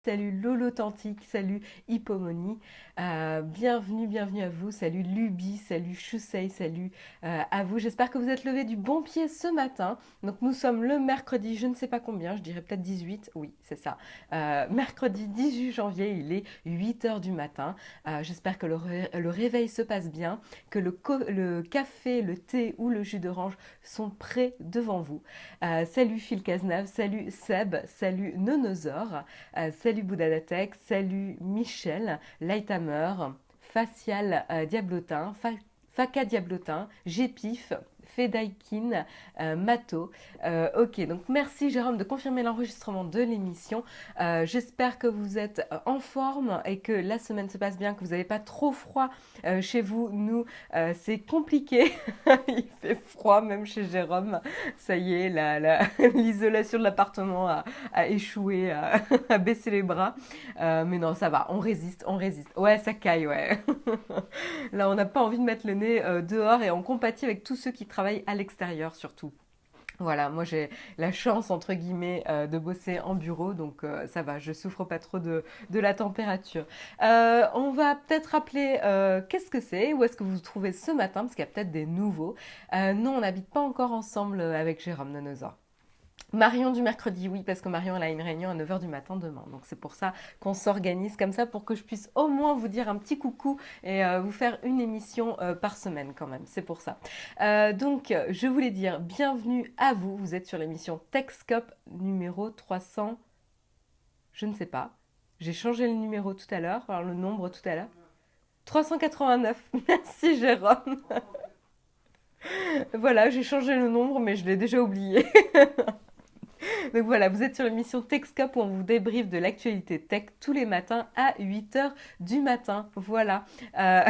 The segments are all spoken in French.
Salut Lolo Authentique, salut Hippomonie, bienvenue à vous, salut Luby, salut Chusei, salut à vous. J'espère que vous êtes levés du bon pied ce matin. Donc nous sommes le mercredi, je ne sais pas combien, je dirais peut-être 18, oui c'est ça. Mercredi 18 janvier, il est 8 heures du matin. J'espère que le réveil se passe bien, que le café, le thé ou le jus d'orange sont prêts devant vous. Salut Phil Cazenave, salut Seb, salut Nonosor. Salut Bouddha salut Michel, Lighthammer, Facial Diablotin, Faka Diablotin, Gépif, Fedaikin, Mato. Ok, donc merci Jérôme de confirmer l'enregistrement de l'émission. J'espère que vous êtes en forme et que la semaine se passe bien, que vous n'avez pas trop froid chez vous. Nous, c'est compliqué. Il fait froid même chez Jérôme. Ça y est, l'isolation de l'appartement a échoué, a baissé les bras. Mais non, ça va, on résiste, on résiste. Ouais, ça caille, ouais. Là, on n'a pas envie de mettre le nez dehors et on compatit avec tous ceux qui travaillent à l'extérieur surtout. Voilà, moi j'ai la chance, entre guillemets, de bosser en bureau, donc ça va, je souffre pas trop de la température. On va peut-être rappeler qu'est-ce que c'est, où est-ce que vous vous trouvez ce matin, parce qu'il y a peut-être des nouveaux. Non, on n'habite pas encore ensemble avec Jérôme Nonosa. Marion du mercredi, oui, parce que Marion elle a une réunion à 9 heures du matin demain. Donc c'est pour ça qu'on s'organise comme ça pour que je puisse au moins vous dire un petit coucou et vous faire une émission par semaine quand même. C'est pour ça. Donc je voulais dire bienvenue à vous. Vous êtes sur l'émission Techscope numéro 300. Je ne sais pas. J'ai changé le numéro tout à l'heure, alors le nombre tout à l'heure. 389. Merci Jérôme. Voilà, j'ai changé le nombre mais je l'ai déjà oublié. Donc voilà, vous êtes sur l'émission TechScope où on vous débriefe de l'actualité tech tous les matins à 8 heures du matin. Voilà. Euh,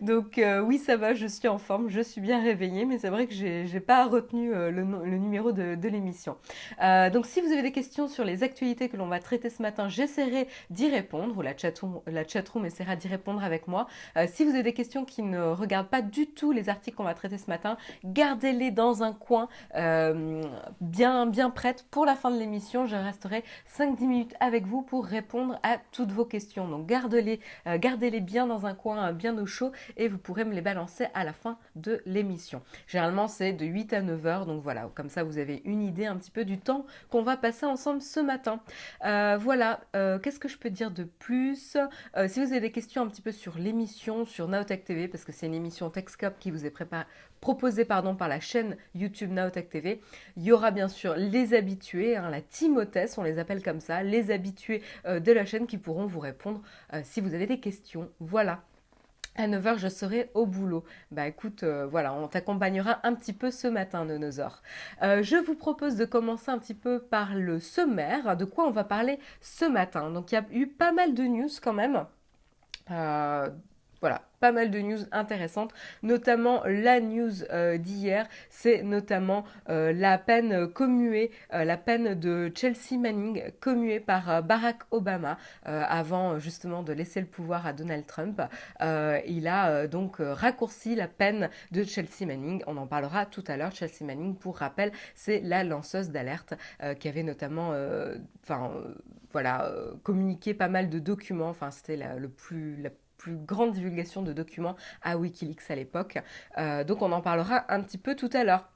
Donc oui, ça va, je suis en forme, je suis bien réveillée, mais c'est vrai que j'ai pas retenu le numéro de l'émission. Donc si vous avez des questions sur les actualités que l'on va traiter ce matin, j'essaierai d'y répondre, ou la chatroom essaiera d'y répondre avec moi. Si vous avez des questions qui ne regardent pas du tout les articles qu'on va traiter ce matin, gardez-les dans un coin bien prêtes pour la fin de l'émission. Je resterai 5-10 minutes avec vous pour répondre à toutes vos questions. Donc gardez-les bien dans un coin bien au chaud et vous pourrez me les balancer à la fin de l'émission. Généralement, c'est de 8 à 9 heures, donc voilà, comme ça vous avez une idée un petit peu du temps qu'on va passer ensemble ce matin. Voilà, qu'est-ce que je peux dire de plus? Si vous avez des questions un petit peu sur l'émission, sur Naotech TV, parce que c'est une émission TechScope qui vous est proposée par la chaîne YouTube Naotech TV, il y aura bien sûr les habitués, hein, la team hôtesse, on les appelle comme ça, les habitués de la chaîne qui pourront vous répondre si vous avez des questions. Voilà. À 9 heures, je serai au boulot. Bah écoute, voilà, on t'accompagnera un petit peu ce matin, Nonosor. Je vous propose de commencer un petit peu par le sommaire, de quoi on va parler ce matin. Donc il y a eu pas mal de news quand même. Euh, voilà, pas mal de news intéressantes, notamment la news d'hier, c'est notamment la peine commuée, la peine de Chelsea Manning commuée par Barack Obama avant justement de laisser le pouvoir à Donald Trump. Il a donc raccourci la peine de Chelsea Manning, on en parlera tout à l'heure. Chelsea Manning, pour rappel, c'est la lanceuse d'alerte qui avait notamment voilà, communiqué pas mal de documents, enfin c'était la plus grande divulgation de documents à Wikileaks à l'époque. Donc on en parlera un petit peu tout à l'heure.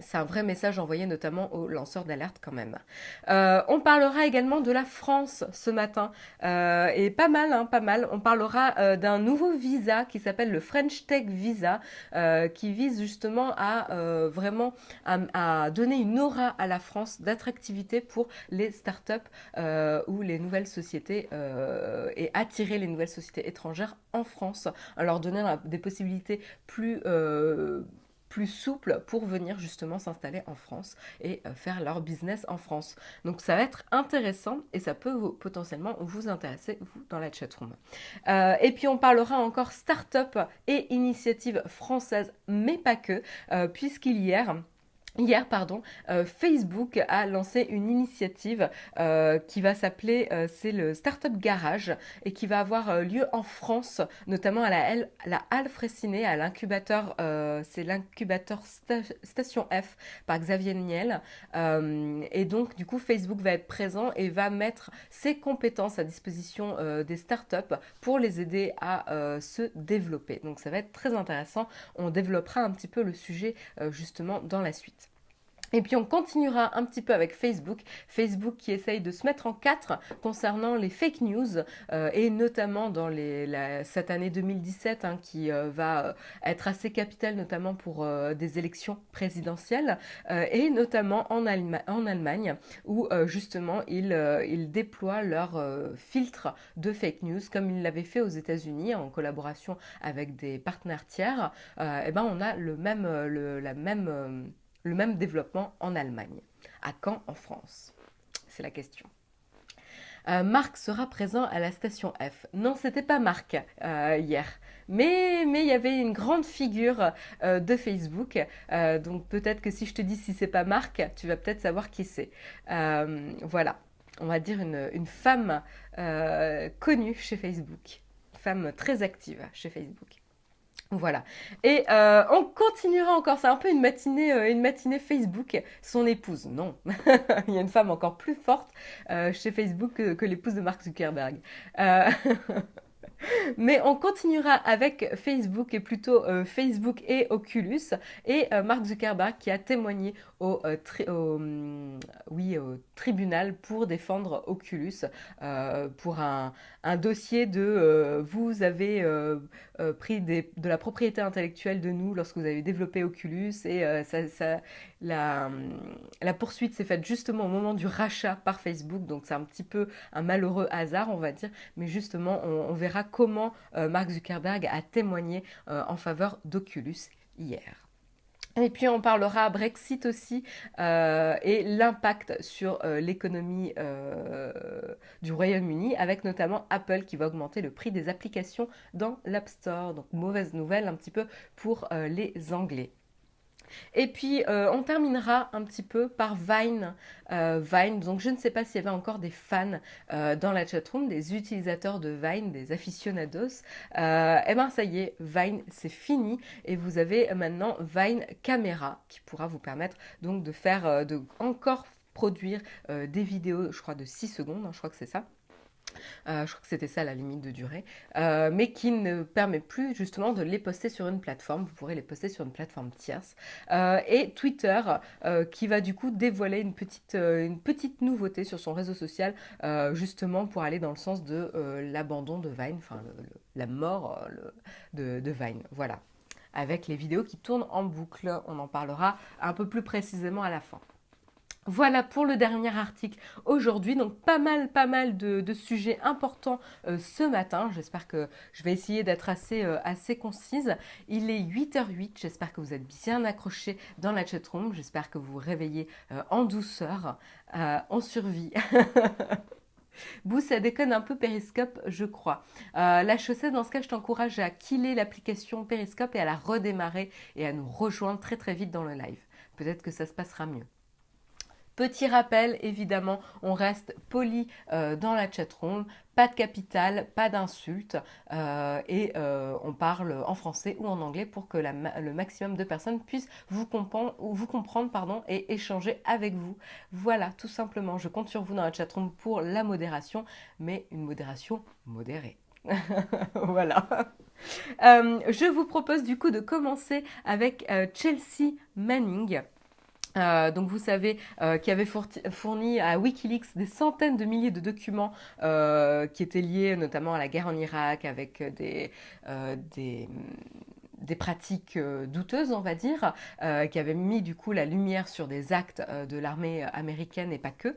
C'est un vrai message envoyé notamment aux lanceurs d'alerte quand même. On parlera également de la France ce matin. Et pas mal, hein, pas mal. On parlera d'un nouveau visa qui s'appelle le French Tech Visa, qui vise justement à vraiment à donner une aura à la France d'attractivité pour les startups ou les nouvelles sociétés et attirer les nouvelles sociétés étrangères en France, en leur donnant des possibilités plus souples pour venir justement s'installer en France et faire leur business en France. Donc ça va être intéressant et ça peut potentiellement vous intéresser, vous, dans la chatroom. Et puis on parlera encore start-up et initiatives françaises, mais pas que, puisqu'hier, Hier, pardon, Facebook a lancé une initiative qui va s'appeler, c'est le Startup Garage et qui va avoir lieu en France, notamment à la Halle Fraissinet, à l'incubateur, c'est l'incubateur Station F par Xavier Niel. Et donc, du coup, Facebook va être présent et va mettre ses compétences à disposition des startups pour les aider à se développer. Donc, ça va être très intéressant. On développera un petit peu le sujet justement dans la suite. Et puis on continuera un petit peu avec Facebook, Facebook qui essaye de se mettre en quatre concernant les fake news et notamment dans cette année 2017 hein, qui va être assez capitale notamment pour des élections présidentielles et notamment en Allemagne où justement ils déploient leur filtre de fake news comme ils l'avaient fait aux États-Unis en collaboration avec des partenaires tiers. Et ben on a le même développement en Allemagne. À quand en France? C'est la question. Marc sera présent à la station F. Non, c'était pas Marc hier. Mais il y avait une grande figure de Facebook. Donc peut-être que si je te dis si c'est pas Marc, tu vas peut-être savoir qui c'est. Voilà. On va dire une femme connue chez Facebook. Une femme très active chez Facebook. Voilà. Et on continuera encore. C'est un peu une matinée Facebook. Son épouse, non. Il y a une femme encore plus forte chez Facebook que l'épouse de Mark Zuckerberg. Euh, Mais on continuera avec Facebook et plutôt Facebook et Oculus et Mark Zuckerberg qui a témoigné au tribunal pour défendre Oculus pour un dossier de vous avez pris de la propriété intellectuelle de nous lorsque vous avez développé Oculus et la, la poursuite s'est faite justement au moment du rachat par Facebook, donc c'est un petit peu un malheureux hasard on va dire, mais justement on verra comment Mark Zuckerberg a témoigné en faveur d'Oculus hier. Et puis on parlera Brexit aussi et l'impact sur l'économie du Royaume-Uni avec notamment Apple qui va augmenter le prix des applications dans l'App Store. Donc mauvaise nouvelle un petit peu pour les Anglais. Et puis, on terminera un petit peu par Vine. Vine, donc je ne sais pas s'il y avait encore des fans dans la chatroom, des utilisateurs de Vine, des aficionados. Eh bien, ça y est, Vine, c'est fini. Et vous avez maintenant Vine Camera qui pourra vous permettre donc de faire, de encore produire des vidéos, je crois, de 6 secondes, hein, je crois que c'est ça. Je crois que c'était ça la limite de durée, mais qui ne permet plus justement de les poster sur une plateforme. Vous pourrez les poster sur une plateforme tierce. Et Twitter qui va du coup dévoiler une petite nouveauté sur son réseau social, justement pour aller dans le sens de l'abandon de Vine, enfin la mort de Vine. Voilà. Avec les vidéos qui tournent en boucle. On en parlera un peu plus précisément à la fin. Voilà pour le dernier article aujourd'hui, donc pas mal de sujets importants ce matin. J'espère que je vais essayer d'être assez concise. Il est 8h08, j'espère que vous êtes bien accrochés dans la chatroom, j'espère que vous vous réveillez en douceur. On survit. Bouh, ça déconne un peu Periscope, je crois. La chaussette, dans ce cas, je t'encourage à killer l'application Periscope et à la redémarrer et à nous rejoindre très très vite dans le live. Peut-être que ça se passera mieux. Petit rappel, évidemment, on reste poli dans la chatroom, pas de capital, pas d'insultes et on parle en français ou en anglais pour que le maximum de personnes puissent vous comprendre pardon, et échanger avec vous. Voilà, tout simplement, je compte sur vous dans la chatroom pour la modération, mais une modération modérée. Voilà. Je vous propose du coup de commencer avec Chelsea Manning. Donc vous savez qui avait fourni à Wikileaks des centaines de milliers de documents qui étaient liés notamment à la guerre en Irak avec des pratiques douteuses, on va dire, qui avaient mis du coup la lumière sur des actes de l'armée américaine et pas que.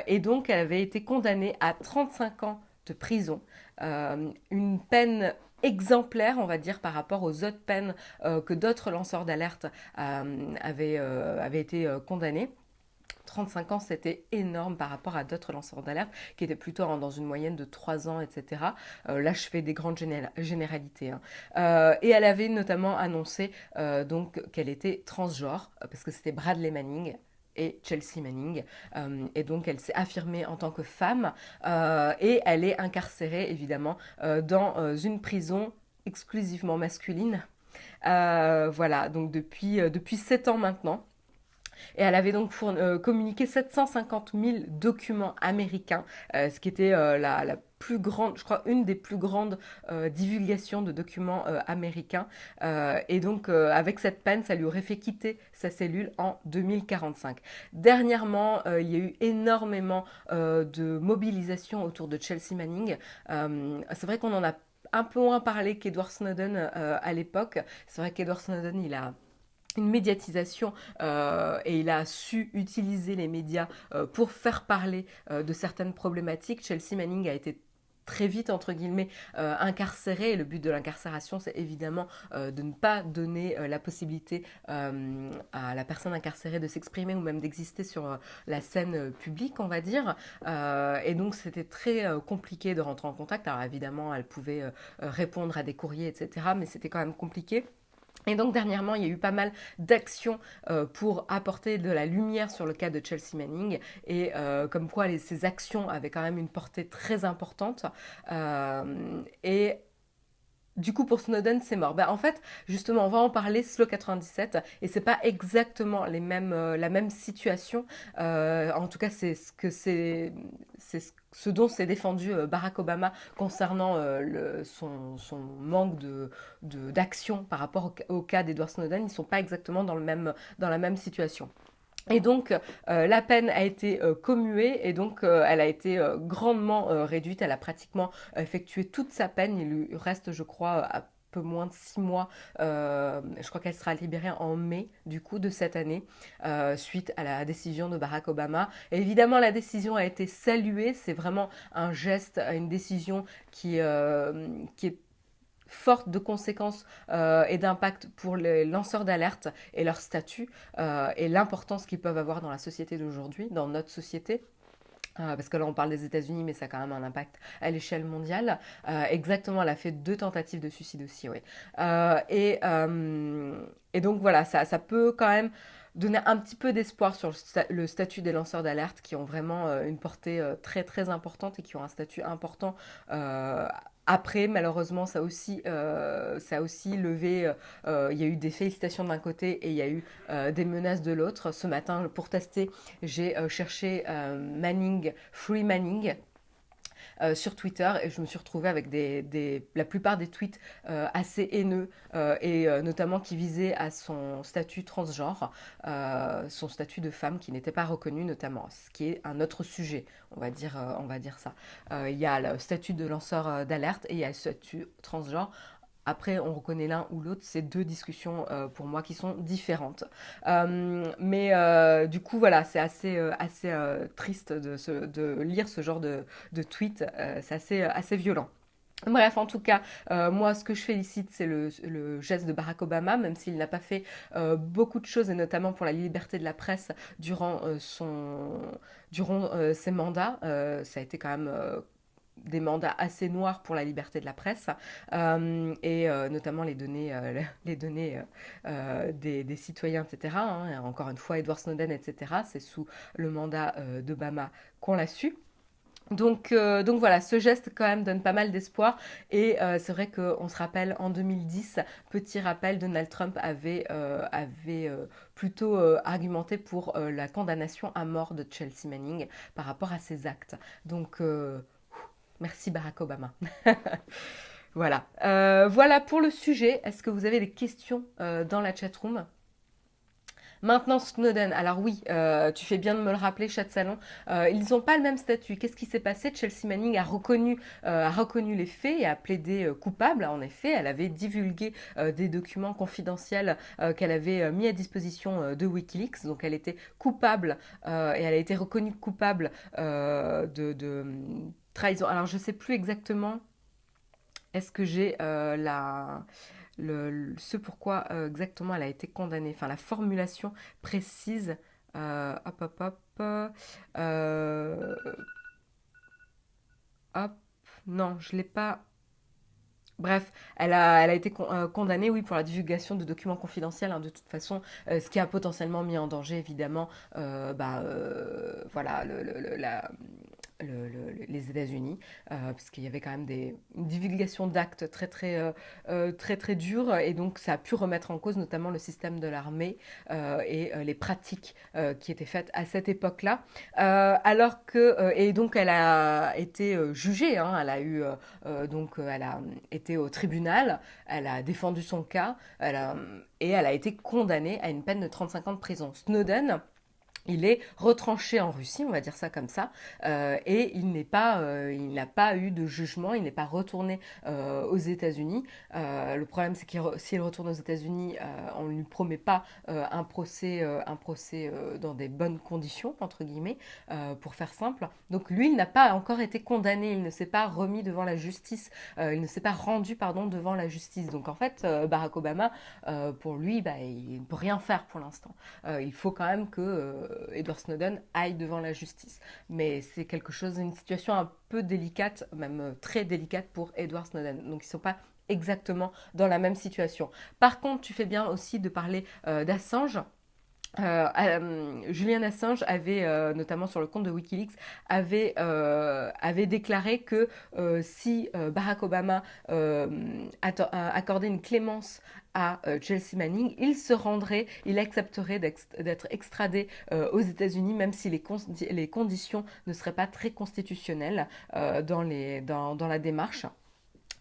Et donc elle avait été condamnée à 35 ans de prison, une peine exemplaire, on va dire, par rapport aux autres peines que d'autres lanceurs d'alerte avaient été condamnés. 35 ans, c'était énorme par rapport à d'autres lanceurs d'alerte qui étaient plutôt dans une moyenne de 3 ans, etc. Là, je fais des grandes généralités, hein. Et elle avait notamment annoncé donc qu'elle était transgenre, parce que c'était Bradley Manning et Chelsea Manning. Et donc, elle s'est affirmée en tant que femme et elle est incarcérée, évidemment, dans une prison exclusivement masculine. Voilà, donc depuis 7 ans maintenant. Et elle avait donc communiqué 750 000 documents américains, ce qui était la plus grande, je crois, une des plus grandes divulgations de documents américains. Et donc, avec cette peine, ça lui aurait fait quitter sa cellule en 2045. Dernièrement, il y a eu énormément de mobilisation autour de Chelsea Manning. C'est vrai qu'on en a un peu moins parlé qu'Edward Snowden à l'époque. C'est vrai qu'Edward Snowden, il a une médiatisation et il a su utiliser les médias pour faire parler de certaines problématiques. Chelsea Manning a été très vite, entre guillemets, incarcérée. Et le but de l'incarcération, c'est évidemment de ne pas donner la possibilité à la personne incarcérée de s'exprimer ou même d'exister sur la scène publique, on va dire. Et donc, c'était très compliqué de rentrer en contact. Alors, évidemment, elle pouvait répondre à des courriers, etc., mais c'était quand même compliqué. Et donc dernièrement, il y a eu pas mal d'actions pour apporter de la lumière sur le cas de Chelsea Manning et comme quoi ces actions avaient quand même une portée très importante. Et du coup, pour Snowden, c'est mort. Ben, en fait, justement, on va en parler, Slow 97, et c'est pas exactement la même situation. En tout cas, c'est ce dont s'est défendu Barack Obama concernant son manque d'action par rapport au cas d'Edward Snowden. Ils sont pas exactement dans la même situation. Et donc, la peine a été commuée et donc elle a été grandement réduite. Elle a pratiquement effectué toute sa peine. Il lui reste, je crois, un peu moins de 6 mois. Je crois qu'elle sera libérée en mai, du coup, de cette année, suite à la décision de Barack Obama. Et évidemment, la décision a été saluée. C'est vraiment un geste, une décision qui est forte de conséquences et d'impact pour les lanceurs d'alerte et leur statut et l'importance qu'ils peuvent avoir dans la société d'aujourd'hui, dans notre société. Parce que là, on parle des États-Unis, mais ça a quand même un impact à l'échelle mondiale. Exactement, elle a fait 2 tentatives de suicide aussi, oui. Et donc voilà, ça peut quand même donner un petit peu d'espoir sur le statut des lanceurs d'alerte qui ont vraiment une portée très très importante et qui ont un statut important. Après, malheureusement, ça a aussi levé. Il y a eu des félicitations d'un côté et il y a eu des menaces de l'autre. Ce matin, pour tester, j'ai cherché Manning, Free Manning, sur Twitter et je me suis retrouvée avec la plupart des tweets assez haineux et notamment qui visaient à son statut transgenre, son statut de femme qui n'était pas reconnu notamment, ce qui est un autre sujet, on va dire ça. Il y a le statut de lanceur d'alerte et il y a le statut transgenre. Après, on reconnaît l'un ou l'autre, c'est 2 discussions pour moi qui sont différentes. Mais du coup, voilà, c'est assez triste de lire ce genre de tweet. C'est assez violent. Bref, en tout cas, moi, ce que je félicite, c'est le geste de Barack Obama, même s'il n'a pas fait beaucoup de choses, et notamment pour la liberté de la presse durant ses mandats. Ça a été quand même des mandats assez noirs pour la liberté de la presse et notamment les données des citoyens, etc. Hein. Encore une fois, Edward Snowden, etc. C'est sous le mandat d'Obama qu'on l'a su. Donc voilà, ce geste quand même donne pas mal d'espoir et c'est vrai qu'on se rappelle en 2010, petit rappel, Donald Trump avait plutôt argumenté pour la condamnation à mort de Chelsea Manning par rapport à ses actes. Donc merci Barack Obama. Voilà. Voilà pour le sujet. Est-ce que vous avez des questions dans la chatroom? Maintenant, Snowden. Alors oui, tu fais bien de me le rappeler, chat de salon. Ils n'ont pas le même statut. Qu'est-ce qui s'est passé? Chelsea Manning a reconnu les faits et a plaidé coupable. En effet, elle avait divulgué des documents confidentiels qu'elle avait mis à disposition de Wikileaks. Donc elle était coupable et elle a été reconnue coupable de trahison. Alors je ne sais plus exactement. Est-ce que j'ai ce pourquoi exactement elle a été condamnée, enfin la formulation précise. Hop, hop, hop. Euh, hop. Non, je l'ai pas. Bref, elle a été condamnée, oui, pour la divulgation de documents confidentiels, hein, de toute façon, ce qui a potentiellement mis en danger, évidemment, voilà, les États-Unis, parce qu'il y avait quand même une divulgation d'actes très très durs, et donc ça a pu remettre en cause notamment le système de l'armée et les pratiques qui étaient faites à cette époque-là. Et donc elle a été jugée, hein, elle a été au tribunal, elle a défendu son cas, et elle a été condamnée à une peine de 35 ans de prison. Snowden, il est retranché en Russie, on va dire ça comme ça, et il n'a pas eu de jugement, il n'est pas retourné aux États-Unis. Le problème, c'est qu'il s'il retourne aux États-Unis, on ne lui promet pas un procès dans des bonnes conditions, entre guillemets, pour faire simple. Donc lui, il n'a pas encore été condamné, il ne s'est pas remis devant la justice, il ne s'est pas rendu, pardon, devant la justice. Donc en fait, Barack Obama, pour lui, bah, il ne peut rien faire pour l'instant. Il faut quand même que Edward Snowden aille devant la justice. Mais c'est quelque chose, une situation un peu délicate, même très délicate pour Edward Snowden. Donc ils ne sont pas exactement dans la même situation. Par contre, tu fais bien aussi de parler d'Assange. Julian Assange avait, notamment sur le compte de Wikileaks, avait déclaré que si Barack Obama accordait une clémence à Chelsea Manning, il accepterait d'être extradé aux États-Unis, même si les conditions ne seraient pas très constitutionnelles dans la démarche.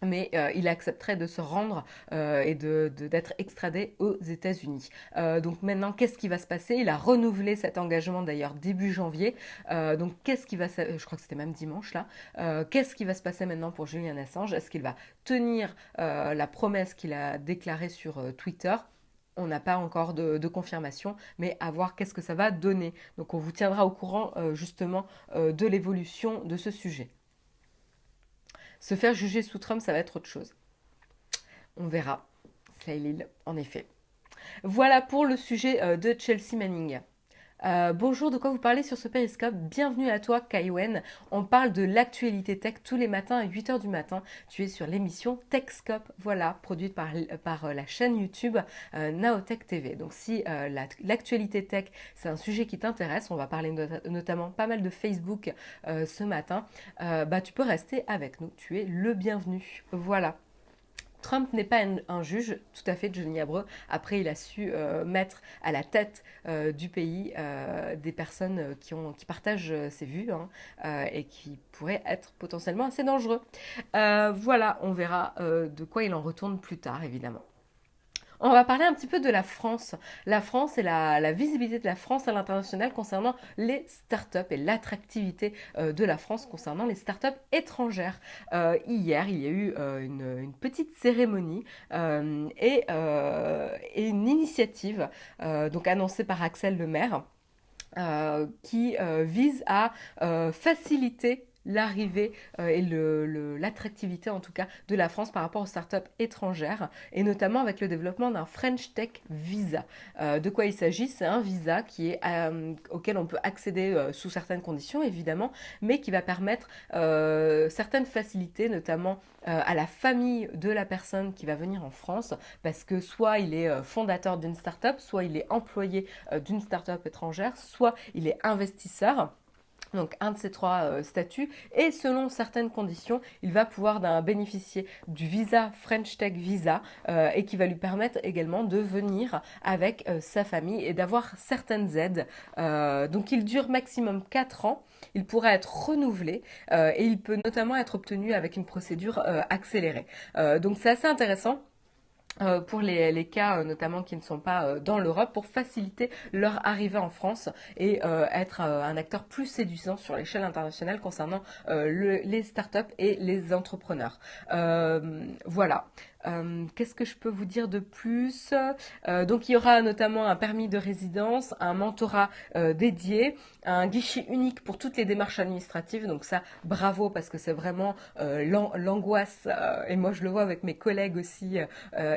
Mais il accepterait de se rendre et d'être extradé aux États-Unis. Donc maintenant, qu'est-ce qui va se passer? Il a renouvelé cet engagement d'ailleurs début janvier. Donc je crois que c'était même dimanche là. Qu'est-ce qui va se passer maintenant pour Julian Assange? Est-ce qu'il va tenir la promesse qu'il a déclarée sur Twitter? On n'a pas encore de confirmation, mais à voir qu'est-ce que ça va donner. Donc on vous tiendra au courant justement de l'évolution de ce sujet. Se faire juger sous Trump, ça va être autre chose. On verra. Slaylil, en effet. Voilà pour le sujet de Chelsea Manning. Bonjour, de quoi vous parlez sur ce périscope? Bienvenue à toi, Kaiwen. On parle de l'actualité tech tous les matins à 8h du matin. Tu es sur l'émission TechScope, voilà, produite par la chaîne YouTube Naotech TV. Donc si l'actualité tech, c'est un sujet qui t'intéresse, on va parler notamment pas mal de Facebook ce matin, tu peux rester avec nous. Tu es le bienvenu. Voilà. Trump n'est pas un juge, tout à fait, Johnny Abreu. Après, il a su mettre à la tête du pays des personnes qui partagent ses vues, hein, et qui pourraient être potentiellement assez dangereux. Voilà, on verra de quoi il en retourne plus tard, évidemment. On va parler un petit peu de la France. La France et la visibilité de la France à l'international concernant les startups et l'attractivité de la France concernant les startups étrangères. Hier, il y a eu une petite cérémonie et une initiative donc annoncée par Axel Lemaire qui vise à faciliter l'arrivée et l'attractivité en tout cas de la France par rapport aux startups étrangères et notamment avec le développement d'un French Tech Visa. De quoi il s'agit? C'est un visa auquel on peut accéder sous certaines conditions évidemment, mais qui va permettre certaines facilités, notamment à la famille de la personne qui va venir en France, parce que soit il est fondateur d'une startup, soit il est employé d'une startup étrangère, soit il est investisseur. Donc un de ces trois statuts, et selon certaines conditions, il va pouvoir bénéficier du visa French Tech Visa et qui va lui permettre également de venir avec sa famille et d'avoir certaines aides. Donc il dure maximum 4 ans, il pourra être renouvelé et il peut notamment être obtenu avec une procédure accélérée. Donc c'est assez intéressant. Pour les cas notamment qui ne sont pas dans l'Europe, pour faciliter leur arrivée en France et être un acteur plus séduisant sur l'échelle internationale concernant les startups et les entrepreneurs. Voilà. Qu'est-ce que je peux vous dire de plus? Donc il y aura notamment un permis de résidence, un mentorat dédié, un guichet unique pour toutes les démarches administratives. Donc ça, bravo, parce que c'est vraiment l'angoisse, et moi je le vois avec mes collègues aussi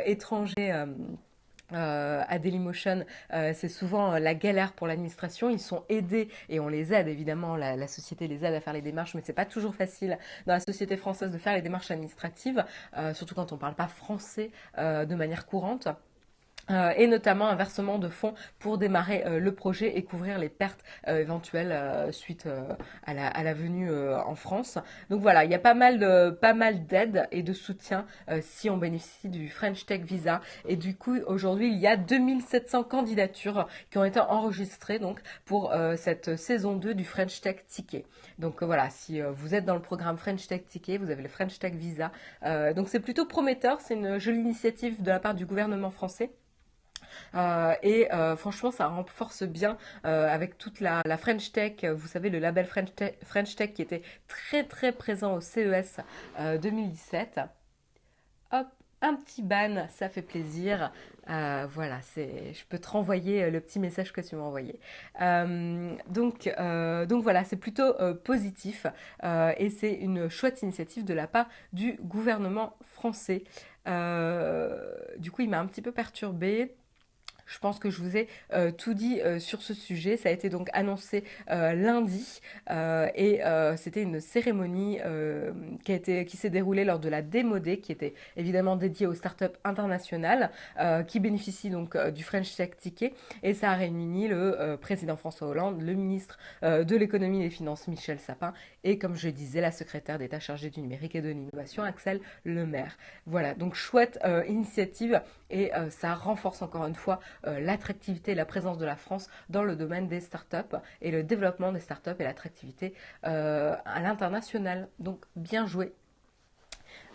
étrangers à Dailymotion, c'est souvent la galère pour l'administration. Ils sont aidés et on les aide évidemment, la société les aide à faire les démarches, mais c'est pas toujours facile dans la société française de faire les démarches administratives, surtout quand on parle pas français de manière courante. Et notamment un versement de fonds pour démarrer le projet et couvrir les pertes éventuelles suite à la venue en France. Donc voilà, il y a pas mal d'aides et de soutien si on bénéficie du French Tech Visa. Et du coup, aujourd'hui, il y a 2700 candidatures qui ont été enregistrées donc pour cette saison 2 du French Tech Ticket. Donc voilà, si vous êtes dans le programme French Tech Ticket, vous avez le French Tech Visa. Donc c'est plutôt prometteur, c'est une jolie initiative de la part du gouvernement français. Franchement, ça renforce bien avec toute la French Tech. Vous savez, le label French Tech qui était très très présent au CES 2017. Hop, un petit ban, ça fait plaisir. Voilà, je peux te renvoyer le petit message que tu m'as envoyé. Donc voilà, c'est plutôt positif et c'est une chouette initiative de la part du gouvernement français. Du coup, il m'a un petit peu perturbée. Je pense que je vous ai tout dit sur ce sujet. Ça a été donc annoncé lundi c'était une cérémonie qui s'est déroulée lors de la Démo Day, qui était évidemment dédiée aux startups internationales qui bénéficient donc du French Tech Ticket. Et ça a réuni le président François Hollande, le ministre de l'économie et des finances Michel Sapin et comme je disais la secrétaire d'État chargée du numérique et de l'innovation Axel Lemaire. Voilà, donc chouette initiative et ça renforce encore une fois l'attractivité et la présence de la France dans le domaine des startups et le développement des startups et l'attractivité à l'international. Donc bien joué.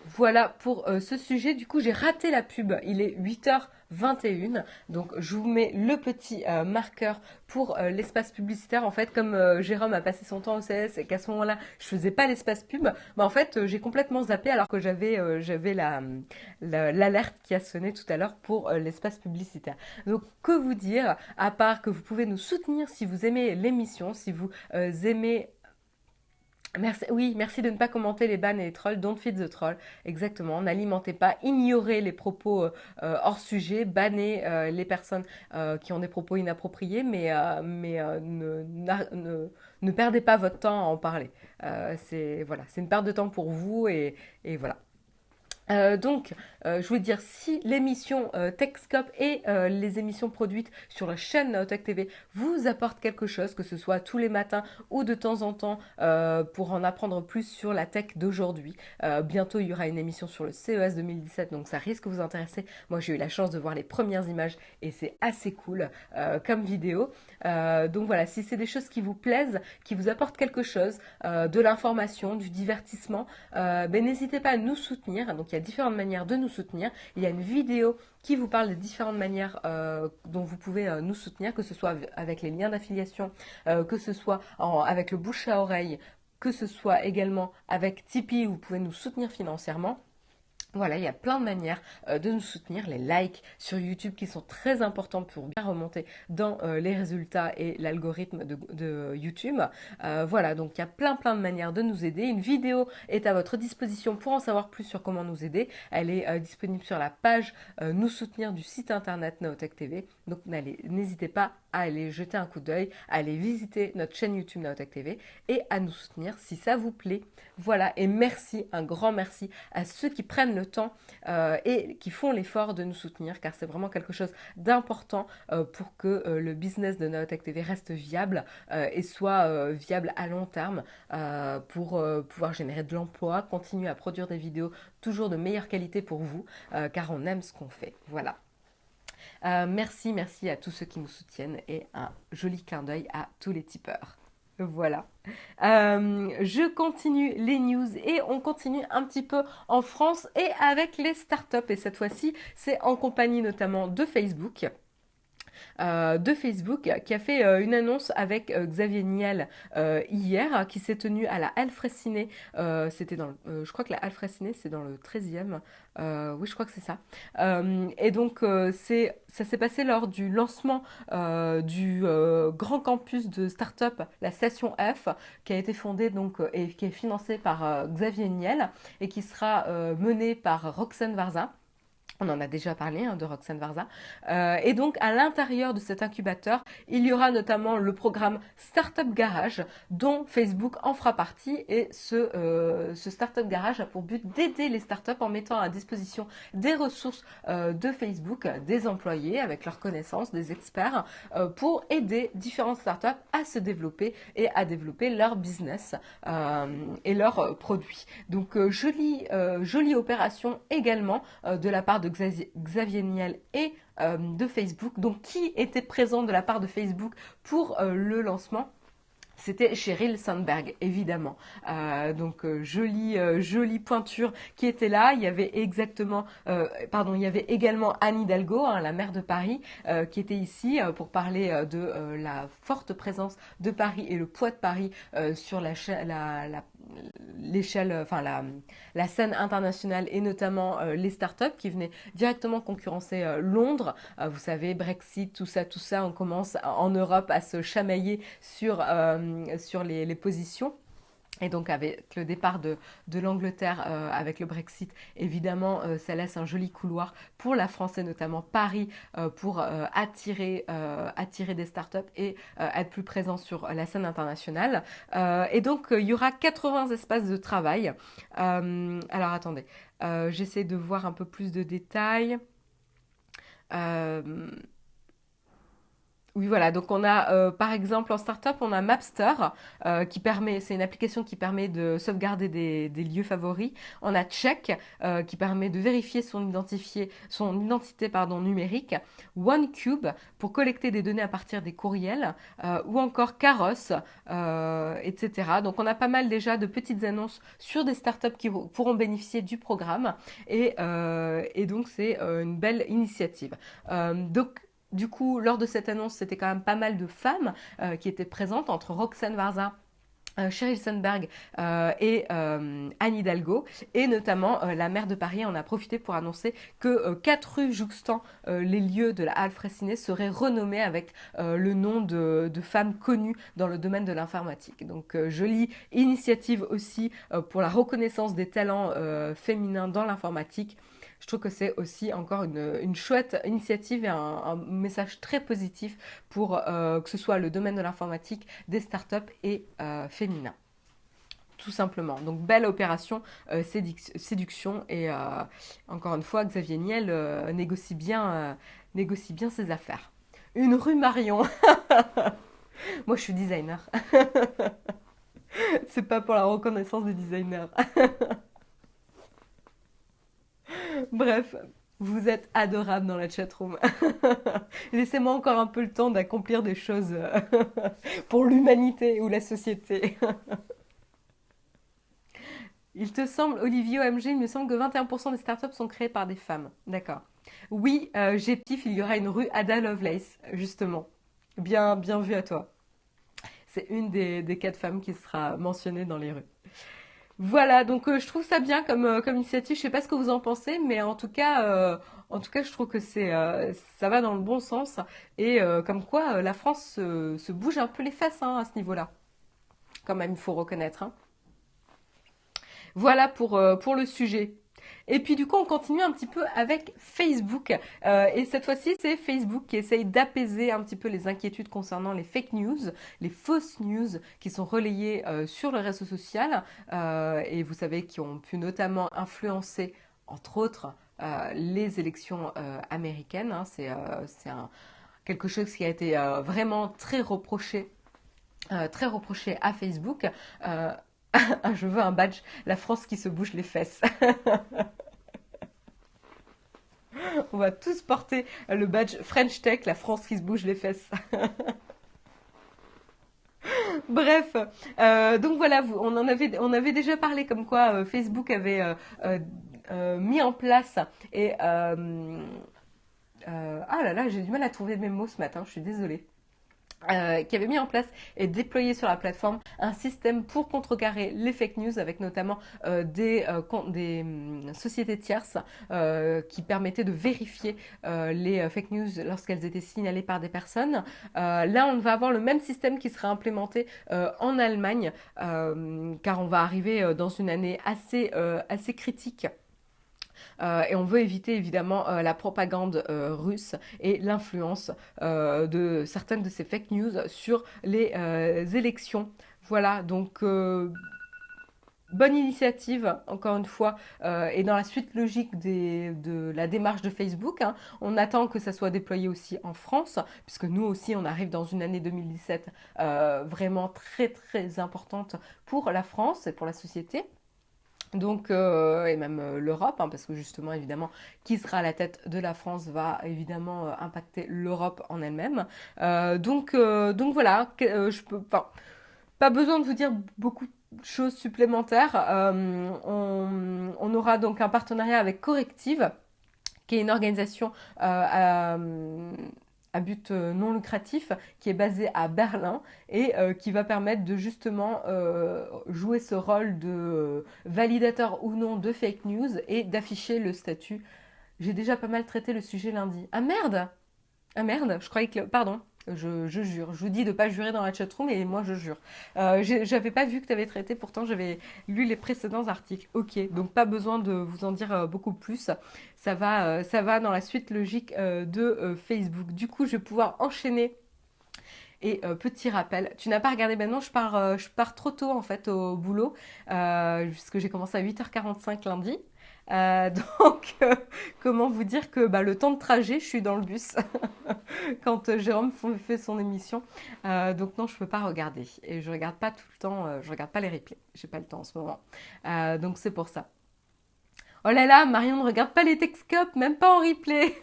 Voilà pour ce sujet. Du coup, j'ai raté la pub. Il est 8h21. Donc, je vous mets le petit marqueur pour l'espace publicitaire. En fait, comme Jérôme a passé son temps au CS et qu'à ce moment-là, je faisais pas l'espace pub, bah, en fait, j'ai complètement zappé alors que j'avais l'alerte qui a sonné tout à l'heure pour l'espace publicitaire. Donc, que vous dire, à part que vous pouvez nous soutenir si vous aimez l'émission, si vous aimez merci, oui, merci de ne pas commenter les bans et les trolls. Don't feed the troll. Exactement. N'alimentez pas. Ignorez les propos hors sujet. Bannez les personnes qui ont des propos inappropriés, ne perdez pas votre temps à en parler. C'est une perte de temps pour vous et voilà. Je voulais dire, si l'émission Techscope et les émissions produites sur la chaîne Naotech TV vous apportent quelque chose, que ce soit tous les matins ou de temps en temps pour en apprendre plus sur la tech d'aujourd'hui. Bientôt, il y aura une émission sur le CES 2017, donc ça risque de vous intéresser. Moi, j'ai eu la chance de voir les premières images et c'est assez cool comme vidéo. Donc voilà, si c'est des choses qui vous plaisent, qui vous apportent quelque chose, de l'information, du divertissement, n'hésitez pas à nous soutenir. Donc il y a différentes manières de nous soutenir. Il y a une vidéo qui vous parle des différentes manières dont vous pouvez nous soutenir, que ce soit avec les liens d'affiliation, que ce soit avec le bouche à oreille, que ce soit également avec Tipeee où vous pouvez nous soutenir financièrement. Voilà, il y a plein de manières de nous soutenir, les likes sur YouTube qui sont très importants pour bien remonter dans les résultats et l'algorithme de YouTube. Voilà, donc il y a plein de manières de nous aider. Une vidéo est à votre disposition pour en savoir plus sur comment nous aider. Elle est disponible sur la page Nous soutenir du site internet Naotech TV. Donc n'hésitez pas à aller jeter un coup d'œil, à aller visiter notre chaîne YouTube Naotech TV et à nous soutenir si ça vous plaît. Voilà, et merci, un grand merci à ceux qui prennent le temps et qui font l'effort de nous soutenir, car c'est vraiment quelque chose d'important pour que le business de Naotech TV reste viable et soit viable à long terme pour pouvoir générer de l'emploi, continuer à produire des vidéos toujours de meilleure qualité pour vous, car on aime ce qu'on fait. Voilà. Merci à tous ceux qui nous soutiennent et un joli clin d'œil à tous les tipeurs. Voilà. Je continue les news et on continue un petit peu en France et avec les startups. Et cette fois-ci, c'est en compagnie notamment de Facebook. Qui a fait une annonce avec Xavier Niel hier, qui s'est tenu à la Halle Fraissinet. C'était je crois que la Halle Fraissinet, c'est dans le 13e. Oui, je crois que c'est ça. Et donc, ça s'est passé lors du lancement du grand campus de start-up, la Station F, qui a été fondé donc, et qui est financé par Xavier Niel et qui sera mené par Roxane Varza. On en a déjà parlé de Roxane Varza. Et donc, à l'intérieur de cet incubateur, il y aura notamment le programme Startup Garage, dont Facebook en fera partie. Et ce Startup Garage a pour but d'aider les startups en mettant à disposition des ressources de Facebook, des employés avec leurs connaissances, des experts, pour aider différentes startups à se développer et à développer leur business et leurs produits. Donc, jolie opération également de la part de Xavier Niel et de Facebook. Donc, qui était présent de la part de Facebook pour le lancement? C'était Sheryl Sandberg, évidemment. Jolie pointure qui était là. Il y avait il y avait également Anne Hidalgo, la maire de Paris, qui était ici pour parler de la forte présence de Paris et le poids de Paris sur l'échelle, enfin la scène internationale et notamment les startups qui venaient directement concurrencer Londres. Vous savez, Brexit, tout ça, on commence en Europe à se chamailler sur les positions. Et donc avec le départ de l'Angleterre avec le Brexit, évidemment, ça laisse un joli couloir pour la France et notamment Paris pour attirer des startups et être plus présent sur la scène internationale. Et donc il y aura 80 espaces de travail. Alors attendez, j'essaie de voir un peu plus de détails. Euh, Oui, voilà. Donc, on a, par exemple, en startup, on a Mapster, c'est une application qui permet de sauvegarder des lieux favoris. On a Check, qui permet de vérifier son identité, pardon, numérique. OneCube, pour collecter des données à partir des courriels. Ou encore Caros, etc. Donc, on a pas mal déjà de petites annonces sur des startups qui pourront bénéficier du programme. Et donc, c'est une belle initiative. Donc, du coup, lors de cette annonce, c'était quand même pas mal de femmes qui étaient présentes, entre Roxane Varza, Sheryl Sandberg et Anne Hidalgo, et notamment la maire de Paris en a profité pour annoncer que 4 rues jouxtant les lieux de la Halle Fraissinet seraient renommées avec le nom de femmes connues dans le domaine de l'informatique. Donc jolie initiative aussi pour la reconnaissance des talents féminins dans l'informatique. Je trouve que c'est aussi encore une chouette initiative et un message très positif pour que ce soit le domaine de l'informatique, des startups et féminins. Tout simplement. Donc belle opération séduction et encore une fois Xavier Niel négocie bien ses affaires. Une rue Marion. Moi je suis designer. C'est pas pour la reconnaissance des designers. Bref, vous êtes adorable dans la chatroom. Laissez-moi encore un peu le temps d'accomplir des choses pour l'humanité ou la société. Il te semble, Olivier OMG, il me semble que 21% des startups sont créées par des femmes. D'accord. Oui, j'ai pif, il y aura une rue Ada Lovelace, justement. Bien vu à toi. C'est une des 4 femmes qui sera mentionnée dans les rues. Voilà, donc je trouve ça bien comme initiative. Je sais pas ce que vous en pensez, mais en tout cas, je trouve que ça va dans le bon sens et comme quoi la France se bouge un peu les fesses à ce niveau-là. Quand même, il faut reconnaître. Voilà pour le sujet. Et puis du coup, on continue un petit peu avec Facebook. Et cette fois-ci, c'est Facebook qui essaye d'apaiser un petit peu les inquiétudes concernant les fake news, les fausses news qui sont relayées sur le réseau social. Et vous savez, qui ont pu notamment influencer, entre autres, les élections américaines. C'est quelque chose qui a été vraiment très reproché à Facebook. Je veux un badge, la France qui se bouge les fesses. On va tous porter le badge French Tech, la France qui se bouge les fesses. Bref, donc voilà, on avait déjà parlé comme quoi Facebook avait mis en place et ah là là, j'ai du mal à trouver mes mots ce matin, je suis désolée. Qui avait mis en place et déployé sur la plateforme un système pour contrecarrer les fake news avec notamment des sociétés tierces qui permettaient de vérifier les fake news lorsqu'elles étaient signalées par des personnes. Là, on va avoir le même système qui sera implémenté en Allemagne car on va arriver dans une année assez critique Et on veut éviter évidemment la propagande russe et l'influence de certaines de ces fake news sur les élections. Voilà, donc bonne initiative, encore une fois, et dans la suite logique de la démarche de Facebook, hein. On attend que ça soit déployé aussi en France, puisque nous aussi, on arrive dans une année 2017 vraiment très très importante pour la France et pour la société. Donc, et même l'Europe, hein, parce que justement, évidemment, qui sera à la tête de la France va évidemment impacter l'Europe en elle-même. Donc voilà, pas besoin de vous dire beaucoup de choses supplémentaires. On aura donc un partenariat avec Corrective, qui est une organisation à but non lucratif, qui est basée à Berlin et qui va permettre de justement jouer ce rôle de validateur ou non de fake news et d'afficher le statut. J'ai déjà pas mal traité le sujet lundi. Ah merde! Ah merde, je croyais que... Pardon, je jure. Je vous dis de ne pas jurer dans la chatroom et moi je jure. J'avais pas vu que tu avais traité, pourtant j'avais lu les précédents articles. Ok, donc pas besoin de vous en dire beaucoup plus. Ça va dans la suite logique de Facebook. Du coup, je vais pouvoir enchaîner. Et petit rappel, tu n'as pas regardé maintenant, je pars trop tôt en fait au boulot, puisque j'ai commencé à 8h45 lundi. Euh, donc, comment vous dire que bah, le temps de trajet, je suis dans le bus quand Jérôme fait son émission. Donc non, je peux pas regarder. Et je regarde pas tout le temps, je regarde pas les replays. J'ai pas le temps en ce moment. Donc c'est pour ça. Oh là là, Marion ne regarde pas les Texcopes, même pas en replay.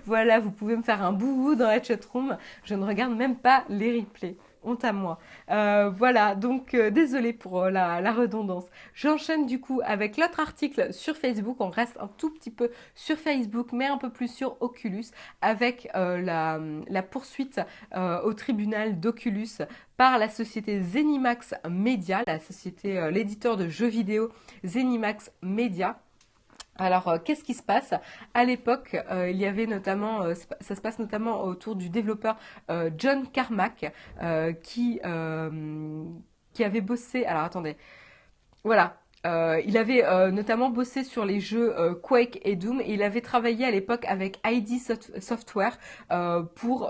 Voilà, vous pouvez me faire un bouhou dans la chatroom. Je ne regarde même pas les replays. Honte à moi. Voilà, donc désolée pour la redondance. J'enchaîne du coup avec l'autre article sur Facebook. On reste un tout petit peu sur Facebook, mais un peu plus sur Oculus, avec la poursuite au tribunal d'Oculus par la société Zenimax Media, la société, l'éditeur de jeux vidéo Zenimax Media. Alors, qu'est-ce qui se passe? À l'époque, il y avait notamment, ça se passe notamment autour du développeur John Carmack, qui avait bossé. Alors, attendez. Voilà. Il avait notamment bossé sur les jeux Quake et Doom. Et il avait travaillé à l'époque avec ID Software pour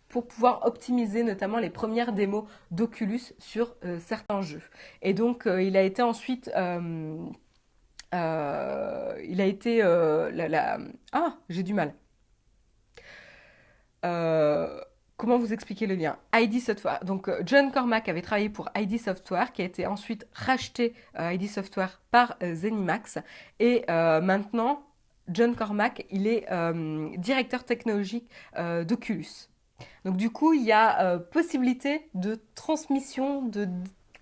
pouvoir optimiser notamment les premières démos d'Oculus sur certains jeux. Et donc, il a été ensuite il a été Ah, j'ai du mal. Euh, Comment vous expliquer le lien? ID Software. Donc John Cormack avait travaillé pour ID Software, qui a été ensuite racheté ID Software par Zenimax. Et maintenant, John Cormack, il est directeur technologique d'Oculus. Donc du coup, il y a possibilité de transmission de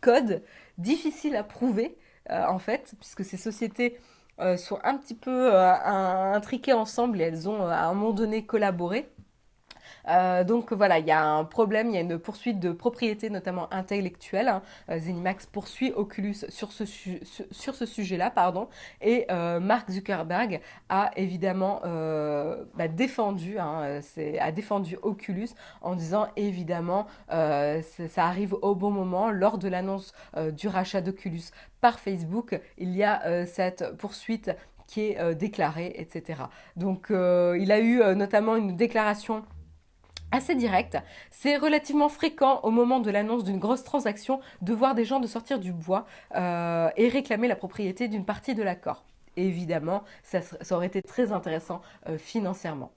code difficile à prouver, en fait, puisque ces sociétés sont un petit peu intriquées ensemble et elles ont à un moment donné collaboré. Donc voilà, il y a un problème, il y a une poursuite de propriété, notamment intellectuelle, hein. Zenimax poursuit Oculus sur ce sujet-là, pardon, et Mark Zuckerberg a évidemment défendu, hein, a défendu Oculus en disant évidemment ça arrive au bon moment lors de l'annonce du rachat d'Oculus par Facebook, il y a cette poursuite qui est déclarée, etc. Donc il a eu notamment une déclaration assez direct. C'est relativement fréquent au moment de l'annonce d'une grosse transaction de voir des gens de sortir du bois et réclamer la propriété d'une partie de l'accord. Évidemment, ça aurait été très intéressant financièrement.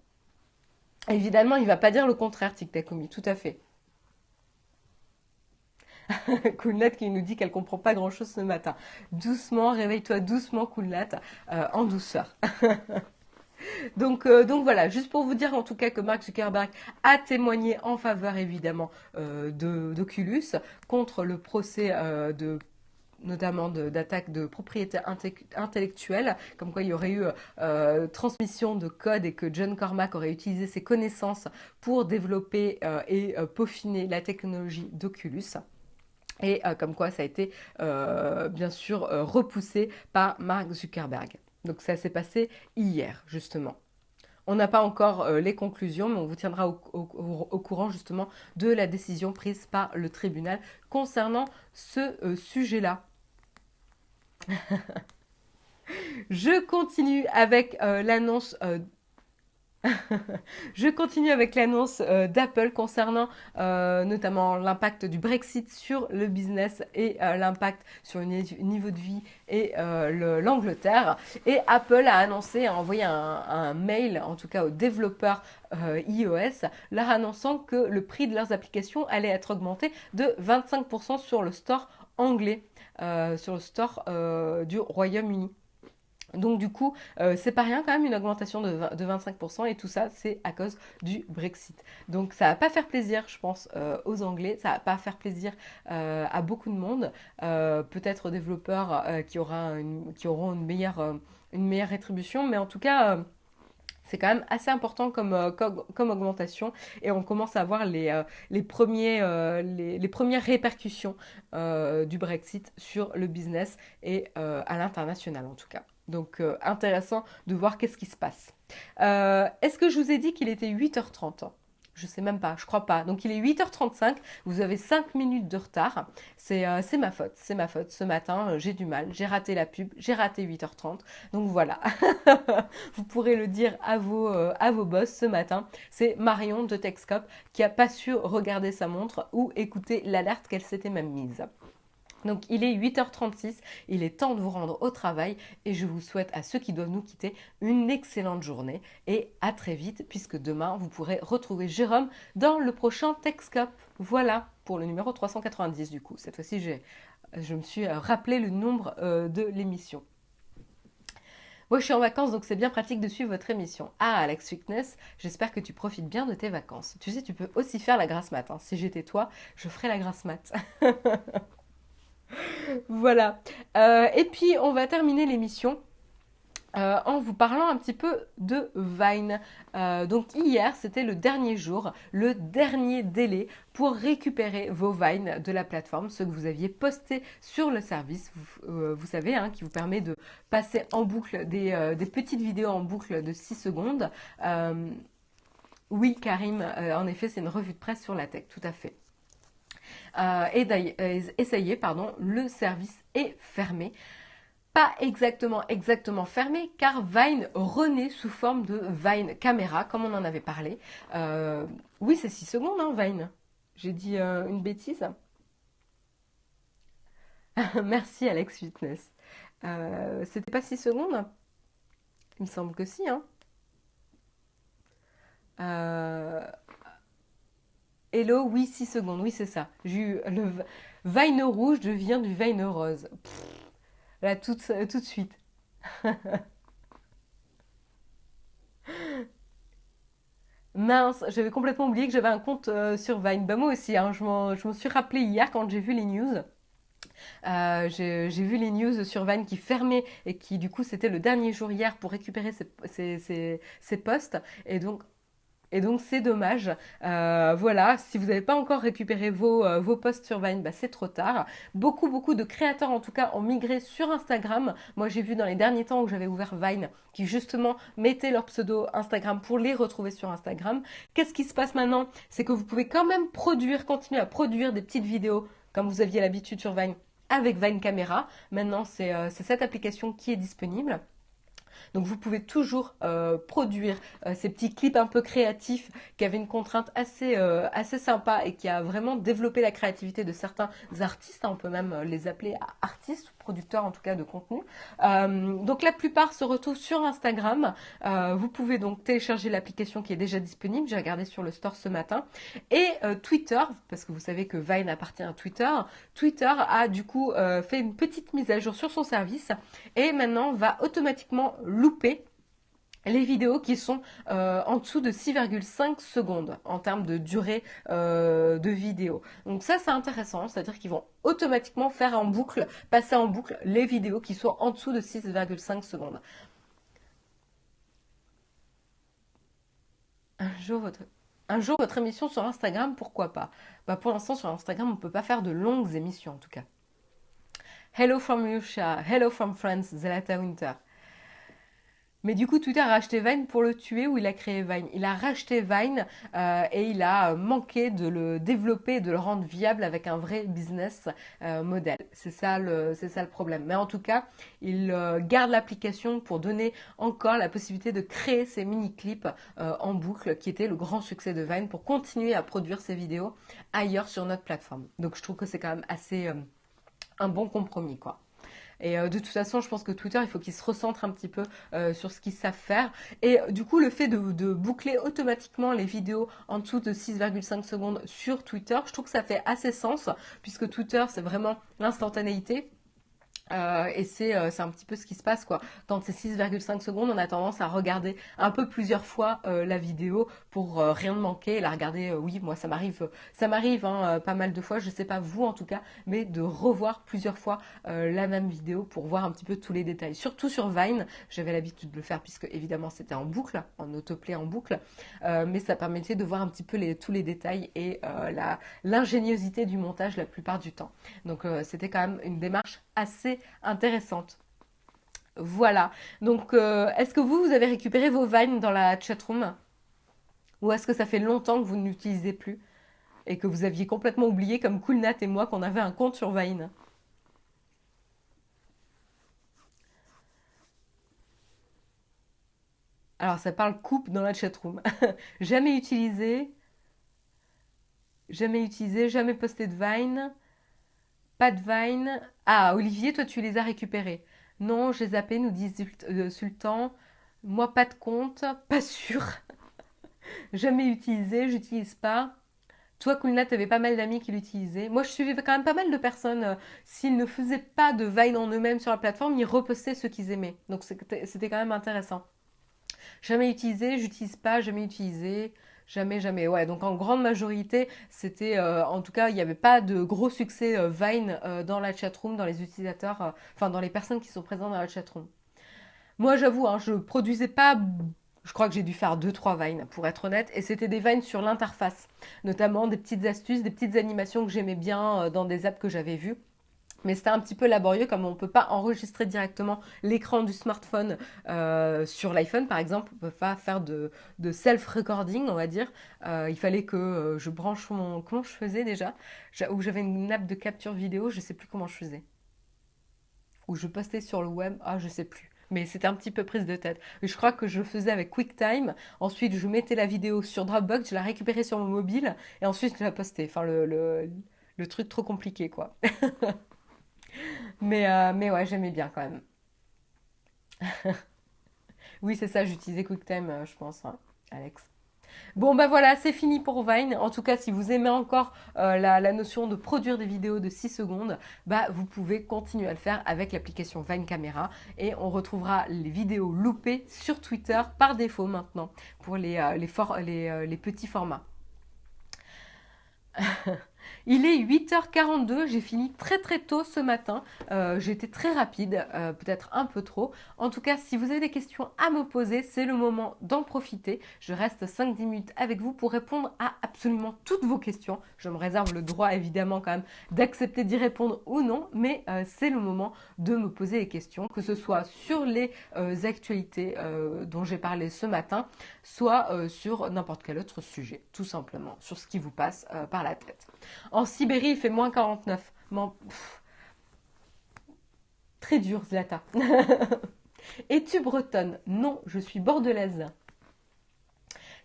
Évidemment, il ne va pas dire le contraire, Tic Takumi, tout à fait. Coolnat qui nous dit qu'elle comprend pas grand-chose ce matin. Doucement, réveille-toi doucement, Coolnat, en douceur. Donc voilà, juste pour vous dire en tout cas que Mark Zuckerberg a témoigné en faveur évidemment d'Oculus contre le procès notamment d'attaque de propriété intellectuelle, comme quoi il y aurait eu transmission de code et que John Cormack aurait utilisé ses connaissances pour développer et peaufiner la technologie d'Oculus. Et comme quoi ça a été bien sûr repoussé par Mark Zuckerberg. Donc ça s'est passé hier, justement. On n'a pas encore les conclusions, mais on vous tiendra au courant justement de la décision prise par le tribunal concernant ce sujet-là. Je continue avec l'annonce Je continue avec l'annonce d'Apple concernant notamment l'impact du Brexit sur le business et l'impact sur le niveau de vie et l'Angleterre. Et Apple a annoncé, a envoyé un mail, en tout cas aux développeurs iOS, leur annonçant que le prix de leurs applications allait être augmenté de 25% sur le store anglais, sur le store du Royaume-Uni. Donc du coup, c'est pas rien quand même une augmentation de 25% et tout ça, c'est à cause du Brexit. Donc ça va pas faire plaisir, je pense, aux Anglais, ça va pas faire plaisir à beaucoup de monde, peut-être aux développeurs qui auront une meilleure rétribution, mais en tout cas, c'est quand même assez important comme augmentation et on commence à voir les premières répercussions du Brexit sur le business et à l'international en tout cas. Donc intéressant de voir qu'est-ce qui se passe. Est-ce que je vous ai dit qu'il était 8h30? Je sais même pas, je crois pas. Donc il est 8h35, vous avez 5 minutes de retard. C'est ma faute, c'est ma faute. Ce matin, j'ai du mal, j'ai raté la pub, j'ai raté 8h30. Donc voilà, vous pourrez le dire à vos boss ce matin. C'est Marion de Techscope qui a pas su regarder sa montre ou écouter l'alerte qu'elle s'était même mise. Donc il est 8h36, il est temps de vous rendre au travail et je vous souhaite à ceux qui doivent nous quitter une excellente journée et à très vite puisque demain vous pourrez retrouver Jérôme dans le prochain Techscope. Voilà pour le numéro 390 du coup. Cette fois-ci je me suis rappelé le nombre de l'émission. Moi je suis en vacances donc c'est bien pratique de suivre votre émission. Ah Alex Fitness, j'espère que tu profites bien de tes vacances. Tu sais tu peux aussi faire la grasse mat. Hein. Si j'étais toi, je ferais la grasse mat. Voilà. Et puis, on va terminer l'émission en vous parlant un petit peu de Vine. Donc hier, c'était le dernier jour, le dernier délai pour récupérer vos Vines de la plateforme, ceux que vous aviez postés sur le service, vous savez, hein, qui vous permet de passer en boucle des petites vidéos en boucle de 6 secondes. Oui, Karim, en effet, c'est une revue de presse sur la tech, tout à fait. Et ça y est, pardon, le service est fermé. Pas exactement fermé, car Vine renaît sous forme de Vine Camera, comme on en avait parlé. Oui, c'est 6 secondes, hein, Vine. J'ai dit une bêtise. Merci, Alex Fitness. C'était pas 6 secondes? Il me semble que si, hein. Euh, Hello, oui, 6 secondes, oui, c'est ça. J'ai eu le Vine rouge devient du Vine rose. Pff, là, tout de suite. Mince, j'avais complètement oublié que j'avais un compte sur Vine. Bah moi aussi, hein, je m'en suis rappelé hier quand j'ai vu les news. J'ai vu les news sur Vine qui fermaient et qui du coup c'était le dernier jour hier pour récupérer ces postes. Et donc c'est dommage. Voilà, si vous n'avez pas encore récupéré vos posts sur Vine, bah, c'est trop tard. Beaucoup de créateurs en tout cas ont migré sur Instagram. Moi j'ai vu dans les derniers temps où j'avais ouvert Vine qui justement mettaient leur pseudo Instagram pour les retrouver sur Instagram. Qu'est-ce qui se passe maintenant? C'est que vous pouvez quand même continuer à produire des petites vidéos comme vous aviez l'habitude sur Vine avec Vine Camera. Maintenant c'est cette application qui est disponible. Donc vous pouvez toujours produire ces petits clips un peu créatifs qui avaient une contrainte assez sympa et qui a vraiment développé la créativité de certains artistes. On peut même les appeler artistes, producteurs en tout cas de contenu. Donc la plupart se retrouvent sur Instagram. Vous pouvez donc télécharger l'application qui est déjà disponible. J'ai regardé sur le store ce matin. Et Twitter, parce que vous savez que Vine appartient à Twitter. Twitter a du coup fait une petite mise à jour sur son service et maintenant va automatiquement louper les vidéos qui sont en dessous de 6,5 secondes en termes de durée de vidéo. Donc ça c'est intéressant, c'est-à-dire qu'ils vont automatiquement passer en boucle les vidéos qui sont en dessous de 6,5 secondes. Un jour votre émission sur Instagram, pourquoi pas? Bah pour l'instant sur Instagram on ne peut pas faire de longues émissions en tout cas. Hello from Russia, hello from France, Zlata Winter. Mais du coup, Twitter a racheté Vine pour le tuer ou il a créé Vine? Il a racheté Vine et il a manqué de le développer, de le rendre viable avec un vrai business model. C'est ça le problème. Mais en tout cas, il garde l'application pour donner encore la possibilité de créer ces mini-clips en boucle, qui était le grand succès de Vine, pour continuer à produire ces vidéos ailleurs sur notre plateforme. Donc je trouve que c'est quand même assez un bon compromis, quoi. Et de toute façon, je pense que Twitter, il faut qu'ils se recentrent un petit peu sur ce qu'ils savent faire. Et du coup, le fait de boucler automatiquement les vidéos en dessous de 6,5 secondes sur Twitter, je trouve que ça fait assez sens, puisque Twitter, c'est vraiment l'instantanéité. C'est un petit peu ce qui se passe quoi. Quand c'est 6,5 secondes, on a tendance à regarder un peu plusieurs fois la vidéo pour rien ne manquer et la regarder. Oui, moi ça m'arrive hein, pas mal de fois. Je sais pas vous en tout cas, mais de revoir plusieurs fois la même vidéo pour voir un petit peu tous les détails. Surtout sur Vine, j'avais l'habitude de le faire puisque évidemment c'était en boucle, en autoplay en boucle, mais ça permettait de voir un petit peu tous les détails et l'ingéniosité du montage la plupart du temps. Donc c'était quand même une démarche assez intéressante. Voilà. Donc est-ce que vous avez récupéré vos Vines dans la chatroom? Ou est-ce que ça fait longtemps que vous ne l'utilisez plus et que vous aviez complètement oublié, comme Coolnat et moi, qu'on avait un compte sur Vine? Alors ça parle coupe dans la chatroom. Jamais utilisé, jamais utilisé, jamais posté de Vine, pas de Vine. Ah, Olivier, toi tu les as récupérés. Non, j'ai zappé, nous dit Sultan. Moi, pas de compte, pas sûr. Jamais utilisé, j'utilise pas. Toi, Kulna, tu avais pas mal d'amis qui l'utilisaient. Moi, je suivais quand même pas mal de personnes. S'ils ne faisaient pas de Vine en eux-mêmes sur la plateforme, ils repostaient ceux qu'ils aimaient. Donc, c'était quand même intéressant. Jamais utilisé, j'utilise pas, jamais utilisé. Jamais, jamais. Ouais, donc en grande majorité, c'était, en tout cas, il n'y avait pas de gros succès Vine dans la chatroom, dans les utilisateurs, enfin dans les personnes qui sont présentes dans la chatroom. Moi, j'avoue, hein, je produisais pas. Je crois que j'ai dû faire deux trois vines, pour être honnête. Et c'était des vines sur l'interface. Notamment des petites astuces, des petites animations que j'aimais bien dans des apps que j'avais vues. Mais c'était un petit peu laborieux, comme on ne peut pas enregistrer directement l'écran du smartphone sur l'iPhone, par exemple. On ne peut pas faire de self-recording, on va dire. Il fallait que je branche mon... Comment je faisais déjà? Ou j'avais une app de capture vidéo, je ne sais plus comment je faisais. Ou je postais sur le web, ah je sais plus. Mais c'était un petit peu prise de tête. Je crois que je faisais avec QuickTime. Ensuite, je mettais la vidéo sur Dropbox, je la récupérais sur mon mobile et ensuite je la postais. Enfin, le truc trop compliqué, quoi. Mais ouais, j'aimais bien quand même. Oui, c'est ça, j'utilisais QuickTime, je pense, hein, Alex. Bon, bah voilà, c'est fini pour Vine. En tout cas, si vous aimez encore la notion de produire des vidéos de 6 secondes, bah vous pouvez continuer à le faire avec l'application Vine Camera. Et on retrouvera les vidéos loupées sur Twitter par défaut maintenant pour les petits formats. Il est 8h42, j'ai fini très très tôt ce matin. J'ai été très rapide, peut-être un peu trop. En tout cas, si vous avez des questions à me poser, c'est le moment d'en profiter. Je reste 5-10 minutes avec vous pour répondre à absolument toutes vos questions. Je me réserve le droit évidemment quand même d'accepter d'y répondre ou non, mais c'est le moment de me poser les questions, que ce soit sur les actualités dont j'ai parlé ce matin, soit sur n'importe quel autre sujet, tout simplement, sur ce qui vous passe par la tête. En Sibérie, il fait moins 49. Très dur, Zlata. Es-tu bretonne? Non, je suis bordelaise.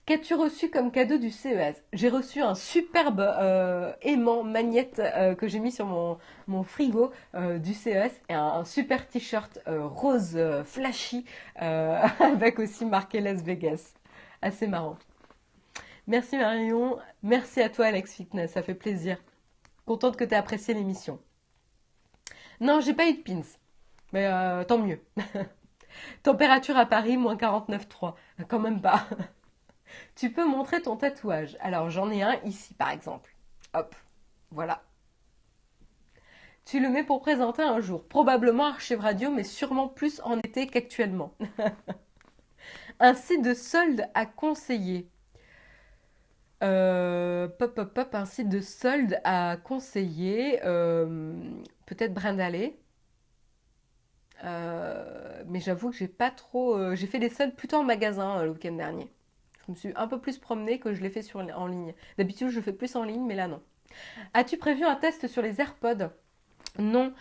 Qu'as-tu reçu comme cadeau du CES? J'ai reçu un superbe aimant magnète que j'ai mis sur mon frigo du CES et un super t-shirt rose flashy avec aussi marqué Las Vegas. Assez marrant. Merci Marion, merci à toi Alex Fitness, ça fait plaisir. Contente que tu aies apprécié l'émission. Non, j'ai pas eu de pins, mais tant mieux. Température à Paris, moins 49,3. Quand même pas. Tu peux montrer ton tatouage. Alors, j'en ai un ici, par exemple. Hop, voilà. Tu le mets pour présenter un jour. Probablement Archive Radio, mais sûrement plus en été qu'actuellement. Un site de solde à conseiller. Pop, pop, pop, un site de solde à conseiller. Peut-être Brindallet. mais j'avoue que j'ai pas trop. J'ai fait des soldes plutôt en magasin le week-end dernier. Je me suis un peu plus promenée que je l'ai fait en ligne. D'habitude, je fais plus en ligne, mais là non. As-tu prévu un test sur les AirPods? Non,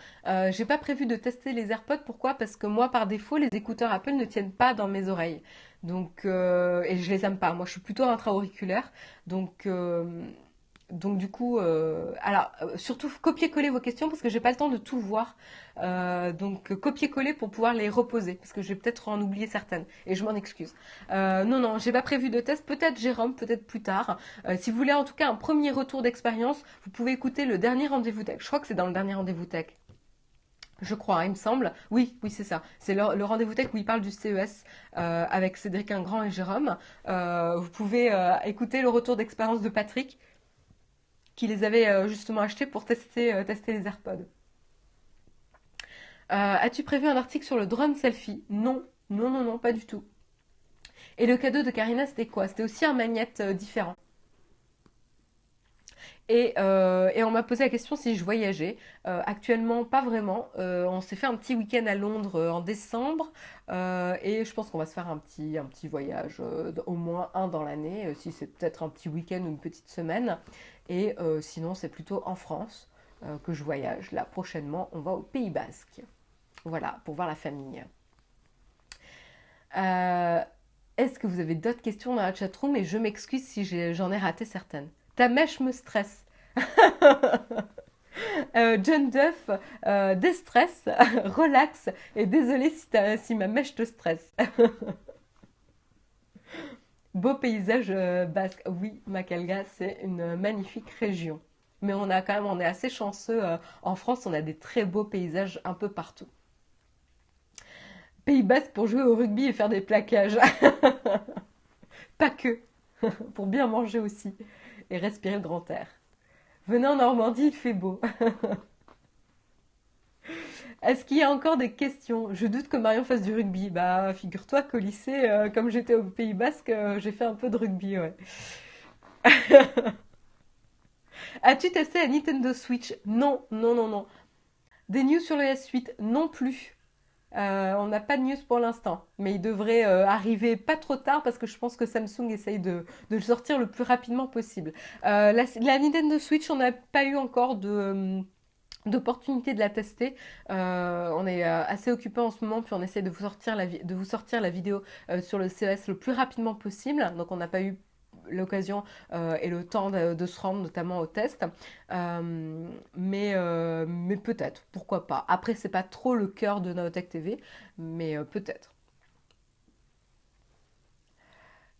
j'ai pas prévu de tester les AirPods. Pourquoi? Parce que moi, par défaut, les écouteurs Apple ne tiennent pas dans mes oreilles. Donc, et je les aime pas. Moi, je suis plutôt intra-auriculaire. Donc, donc du coup, alors surtout copier-coller vos questions parce que j'ai pas le temps de tout voir. Donc copier-coller pour pouvoir les reposer parce que je vais peut-être en oublier certaines et je m'en excuse. Non, non, j'ai pas prévu de test. Peut-être Jérôme, peut-être plus tard. Si vous voulez en tout cas un premier retour d'expérience, vous pouvez écouter le dernier rendez-vous tech. Je crois que c'est dans le dernier rendez-vous tech. Je crois, hein, il me semble. Oui, oui, c'est ça. C'est le rendez-vous tech où il parle du CES avec Cédric Ingrand et Jérôme. Vous pouvez écouter le retour d'expérience de Patrick qui les avait justement achetés pour tester les AirPods. As-tu prévu un article sur le drone selfie? Non, non, non, non, pas du tout. Et le cadeau de Karina, c'était quoi? C'était aussi un magnète différent. Et on m'a posé la question si je voyageais. Actuellement, pas vraiment. On s'est fait un petit week-end à Londres en décembre. Et je pense qu'on va se faire un petit voyage, au moins un dans l'année. Si c'est peut-être un petit week-end ou une petite semaine. Et sinon, c'est plutôt en France que je voyage. Là, prochainement, on va au Pays Basque. Voilà, pour voir la famille. Euh, Est-ce que vous avez d'autres questions dans la chatroom? Et je m'excuse si j'en ai raté certaines. Ta mèche me stresse. John Duff, déstresse, relax, et désolé si ma mèche te stresse. Beau paysage basque. Oui, Macalga, c'est une magnifique région. Mais on est assez chanceux. En France, on a des très beaux paysages un peu partout. Pays basque pour jouer au rugby et faire des plaquages. Pas que, pour bien manger aussi et respirer le grand air. Venez en Normandie, il fait beau. Est-ce qu'il y a encore des questions? Je doute que Marion fasse du rugby. Bah, figure-toi qu'au lycée, comme j'étais au Pays Basque, j'ai fait un peu de rugby, ouais. As-tu testé la Nintendo Switch? Non, non, non, non. Des news sur le S8? Non plus. On n'a pas de news pour l'instant, mais il devrait arriver pas trop tard parce que je pense que Samsung essaye de le sortir le plus rapidement possible. La Nintendo Switch, on n'a pas eu encore d'opportunité de la tester. On est assez occupé en ce moment, puis on essaie de vous sortir la vidéo sur le CES le plus rapidement possible. Donc on n'a pas eu l'occasion et le temps de se rendre notamment au test. Mais peut-être, pourquoi pas. Après, c'est pas trop le cœur de Naotech TV, mais peut-être.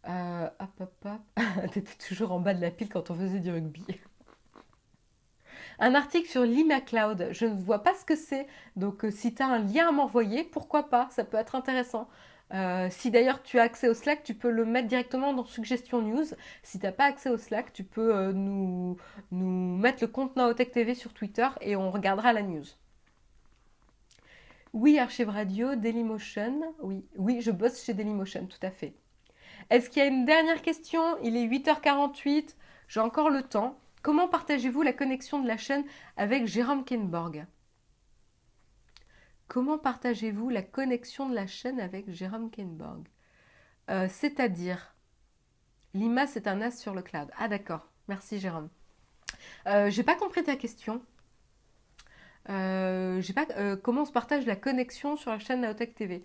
Hop, hop, hop. T'étais toujours en bas de la pile quand on faisait du rugby. Un article sur l'IMACloud, je ne vois pas ce que c'est. Donc si tu as un lien à m'envoyer, pourquoi pas, ça peut être intéressant. Si d'ailleurs tu as accès au Slack, tu peux le mettre directement dans Suggestion News. Si tu n'as pas accès au Slack, tu peux nous mettre le compte Naotech TV sur Twitter et on regardera la news. Oui, Archive Radio, Dailymotion. Oui, oui, je bosse chez Dailymotion, tout à fait. Est-ce qu'il y a une dernière question? Il est 8h48, j'ai encore le temps. Comment partagez-vous la connexion de la chaîne avec Jérôme Kenborg? Comment partagez-vous la connexion de la chaîne avec Jérôme Kenborg? C'est-à-dire, Lima, c'est un as sur le cloud. Ah d'accord, merci Jérôme. J'ai pas compris ta question. J'ai pas, comment on se partage la connexion sur la chaîne Naotech TV?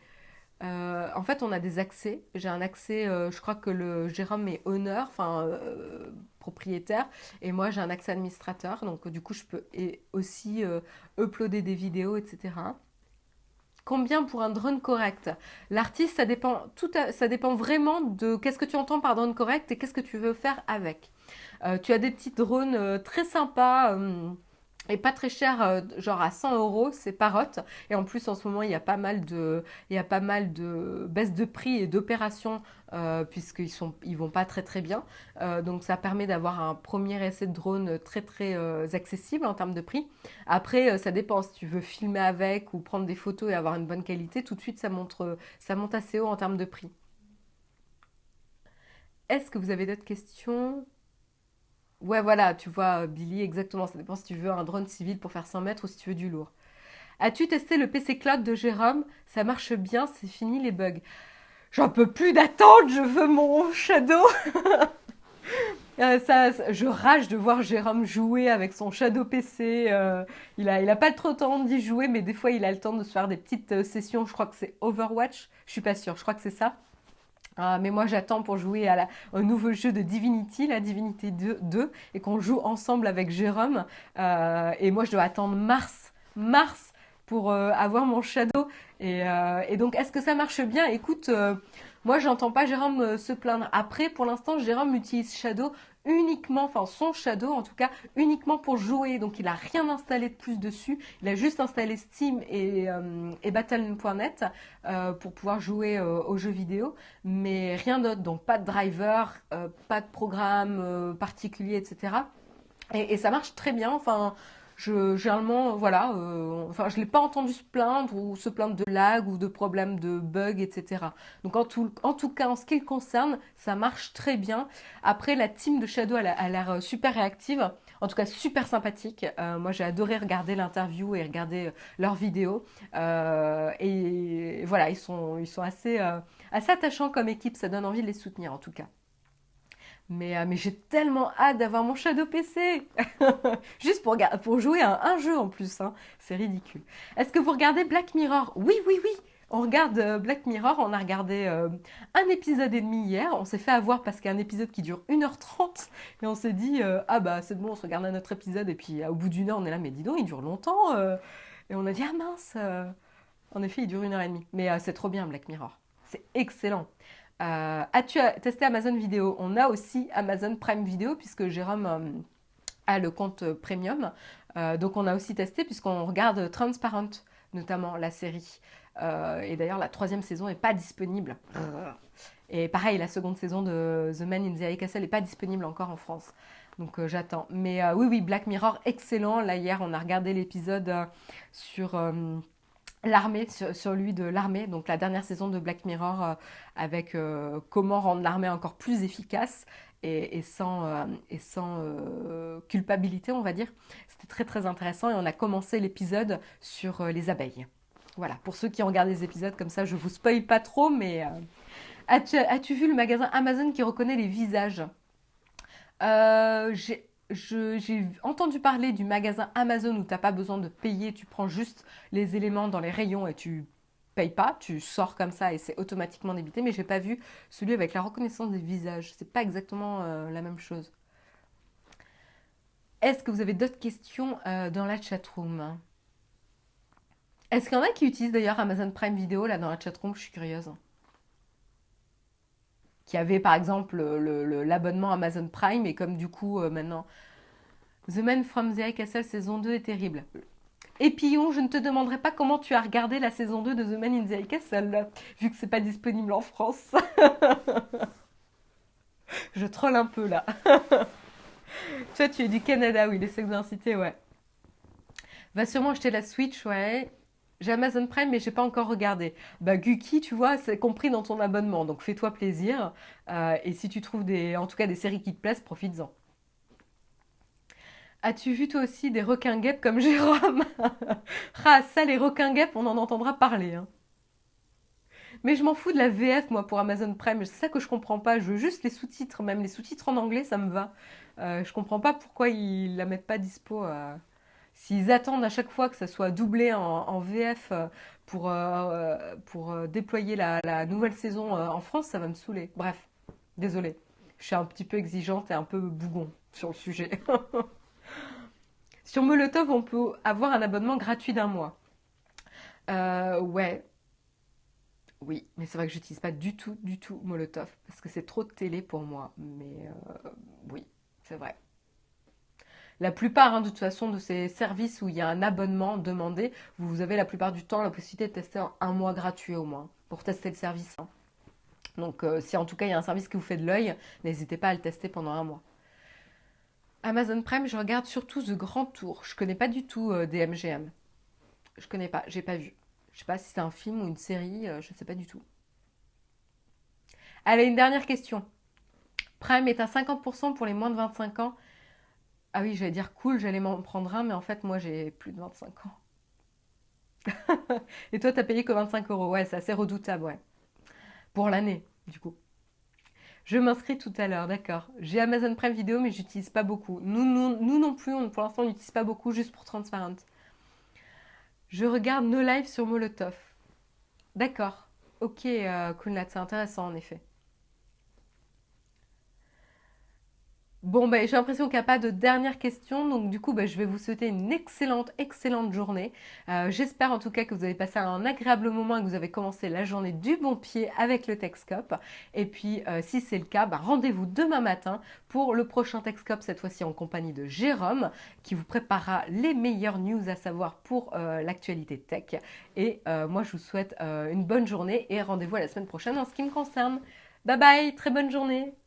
En fait, on a des accès. J'ai un accès, je crois que le Jérôme est owner, enfin propriétaire, et moi j'ai un accès administrateur. Donc du coup, je peux aussi uploader des vidéos, etc. Combien pour un drone correct? L'artiste, ça dépend vraiment de qu'est-ce que tu entends par drone correct et qu'est-ce que tu veux faire avec. Tu as des petits drones très sympas. Et pas très cher, genre à 100 euros, c'est Parrot. Et en plus, en ce moment, il y a pas mal de baisses de prix et d'opérations ils vont pas très très bien. Donc ça permet d'avoir un premier essai de drone très très accessible en termes de prix. Après, ça dépend si tu veux filmer avec ou prendre des photos et avoir une bonne qualité. Tout de suite, ça monte assez haut en termes de prix. Est-ce que vous avez d'autres questions? Ouais, voilà, tu vois, Billy, exactement. Ça dépend si tu veux un drone civil pour faire 100 mètres ou si tu veux du lourd. As-tu testé le PC Cloud de Jérôme? Ça marche bien, c'est fini les bugs. J'en peux plus d'attendre, je veux mon Shadow. Je rage de voir Jérôme jouer avec son Shadow PC. Il a pas trop le temps d'y jouer, mais des fois il a le temps de se faire des petites sessions. Je crois que c'est Overwatch. Je suis pas sûre. Je crois que c'est ça. Mais moi j'attends pour jouer au nouveau jeu de Divinity, la Divinity 2, et qu'on joue ensemble avec Jérôme. Et moi je dois attendre mars pour avoir mon Shadow. Et donc est-ce que ça marche bien? Écoute, moi j'entends pas Jérôme se plaindre. Après, pour l'instant, Jérôme utilise Shadow uniquement, enfin son Shadow en tout cas, uniquement pour jouer. Donc il a rien installé de plus dessus. Il a juste installé Steam et Battle.net pour pouvoir jouer aux jeux vidéo, mais rien d'autre. Donc pas de driver, pas de programme particulier, etc. Et ça marche très bien. Enfin, généralement, voilà. Enfin, je l'ai pas entendu se plaindre de lag ou de problèmes de bugs, etc. Donc en tout cas, en ce qui le concerne, ça marche très bien. Après, la team de Shadow a l'air super réactive. En tout cas, super sympathique. Moi, j'ai adoré regarder l'interview et regarder leurs vidéos. Et voilà, ils sont assez attachants comme équipe. Ça donne envie de les soutenir, en tout cas. Mais j'ai tellement hâte d'avoir mon Shadow PC. Juste pour jouer à un jeu en plus, hein. C'est ridicule. Est-ce que vous regardez Black Mirror? Oui, oui, oui. On regarde Black Mirror. On a regardé un épisode et demi hier. On s'est fait avoir parce qu'il y a un épisode qui dure 1h30. Et on s'est dit, ah bah c'est bon, on se regarde un autre épisode. Et puis au bout d'une heure, on est là, mais dis donc, il dure longtemps. Et on a dit, ah mince. En effet, il dure 1h30. Mais c'est trop bien, Black Mirror. C'est excellent. As-tu testé Amazon Vidéo? On a aussi Amazon Prime Video puisque Jérôme a le compte premium. Donc on a aussi testé puisqu'on regarde Transparent, notamment la série. Et d'ailleurs la troisième saison n'est pas disponible. Et pareil, la seconde saison de The Man in the High Castle n'est pas disponible encore en France. Donc j'attends. Mais oui, oui, Black Mirror, excellent. Là hier, on a regardé l'épisode sur l'armée, sur lui de l'armée, donc la dernière saison de Black Mirror avec comment rendre l'armée encore plus efficace et sans culpabilité, on va dire. C'était très très intéressant et on a commencé l'épisode sur les abeilles. Voilà, pour ceux qui ont regardé les épisodes comme ça, je vous spoil pas trop, mais as-tu vu le magasin Amazon qui reconnaît les visages? J'ai entendu parler du magasin Amazon où tu n'as pas besoin de payer, tu prends juste les éléments dans les rayons et tu payes pas, tu sors comme ça et c'est automatiquement débité, mais j'ai pas vu celui avec la reconnaissance des visages. C'est pas exactement la même chose. Est-ce que vous avez d'autres questions dans la chatroom? Est-ce qu'il y en a qui utilisent d'ailleurs Amazon Prime Video là dans la chatroom? Je suis curieuse. Qui avait par exemple l'abonnement Amazon Prime et comme du coup maintenant The Man from the High Castle saison 2 est terrible. Et Pillon, je ne te demanderai pas comment tu as regardé la saison 2 de The Man in the High Castle, vu que c'est pas disponible en France. Je troll un peu là. Toi, tu es du Canada, oui, les Sex and the City, ouais. Va sûrement acheter la Switch, ouais. J'ai Amazon Prime, mais j'ai pas encore regardé. Bah, Guki, tu vois, c'est compris dans ton abonnement, donc fais-toi plaisir. Et si tu trouves en tout cas des séries qui te plaisent, profites-en. As-tu vu toi aussi des requins-guêpes comme Jérôme? Ah, ça, les requins-guêpes, on en entendra parler, hein. Mais je m'en fous de la VF, moi, pour Amazon Prime. C'est ça que je comprends pas. Je veux juste les sous-titres. Même les sous-titres en anglais, ça me va. Je comprends pas pourquoi ils la mettent pas dispo. S'ils attendent à chaque fois que ça soit doublé en VF pour déployer la nouvelle saison en France, ça va me saouler. Bref, désolée. Je suis un petit peu exigeante et un peu bougon sur le sujet. Sur Molotov, on peut avoir un abonnement gratuit d'un mois. Ouais, oui, mais c'est vrai que j'utilise pas du tout Molotov parce que c'est trop de télé pour moi. Mais oui, c'est vrai. La plupart, hein, de toute façon, de ces services où il y a un abonnement demandé, vous avez la plupart du temps la possibilité de tester un mois gratuit au moins pour tester le service, hein. Donc, si en tout cas il y a un service qui vous fait de l'œil, n'hésitez pas à le tester pendant un mois. Amazon Prime, je regarde surtout The Grand Tour. Je connais pas du tout des MGM. Je connais pas, j'ai pas vu. Je sais pas si c'est un film ou une série, je sais pas du tout. Allez, une dernière question. Prime est à 50% pour les moins de 25 ans. Ah oui, j'allais dire cool, j'allais m'en prendre un, mais en fait, moi, j'ai plus de 25 ans. Et toi, t'as payé que 25 euros. Ouais, c'est assez redoutable, ouais. Pour l'année, du coup. Je m'inscris tout à l'heure, d'accord. J'ai Amazon Prime Video, mais j'utilise pas beaucoup. Nous non plus, pour l'instant, on n'utilise pas beaucoup, juste pour Transparent. Je regarde nos lives sur Molotov. D'accord. Ok, Kunlat, c'est intéressant en effet. Bon, ben, j'ai l'impression qu'il n'y a pas de dernière question, donc du coup, ben, je vais vous souhaiter une excellente, excellente journée. J'espère en tout cas que vous avez passé un agréable moment et que vous avez commencé la journée du bon pied avec le Texcope. Et puis, si c'est le cas, ben, rendez-vous demain matin pour le prochain Texcope, cette fois-ci en compagnie de Jérôme, qui vous préparera les meilleures news à savoir pour l'actualité tech. Et moi, je vous souhaite une bonne journée et rendez-vous à la semaine prochaine en ce qui me concerne. Bye bye, très bonne journée!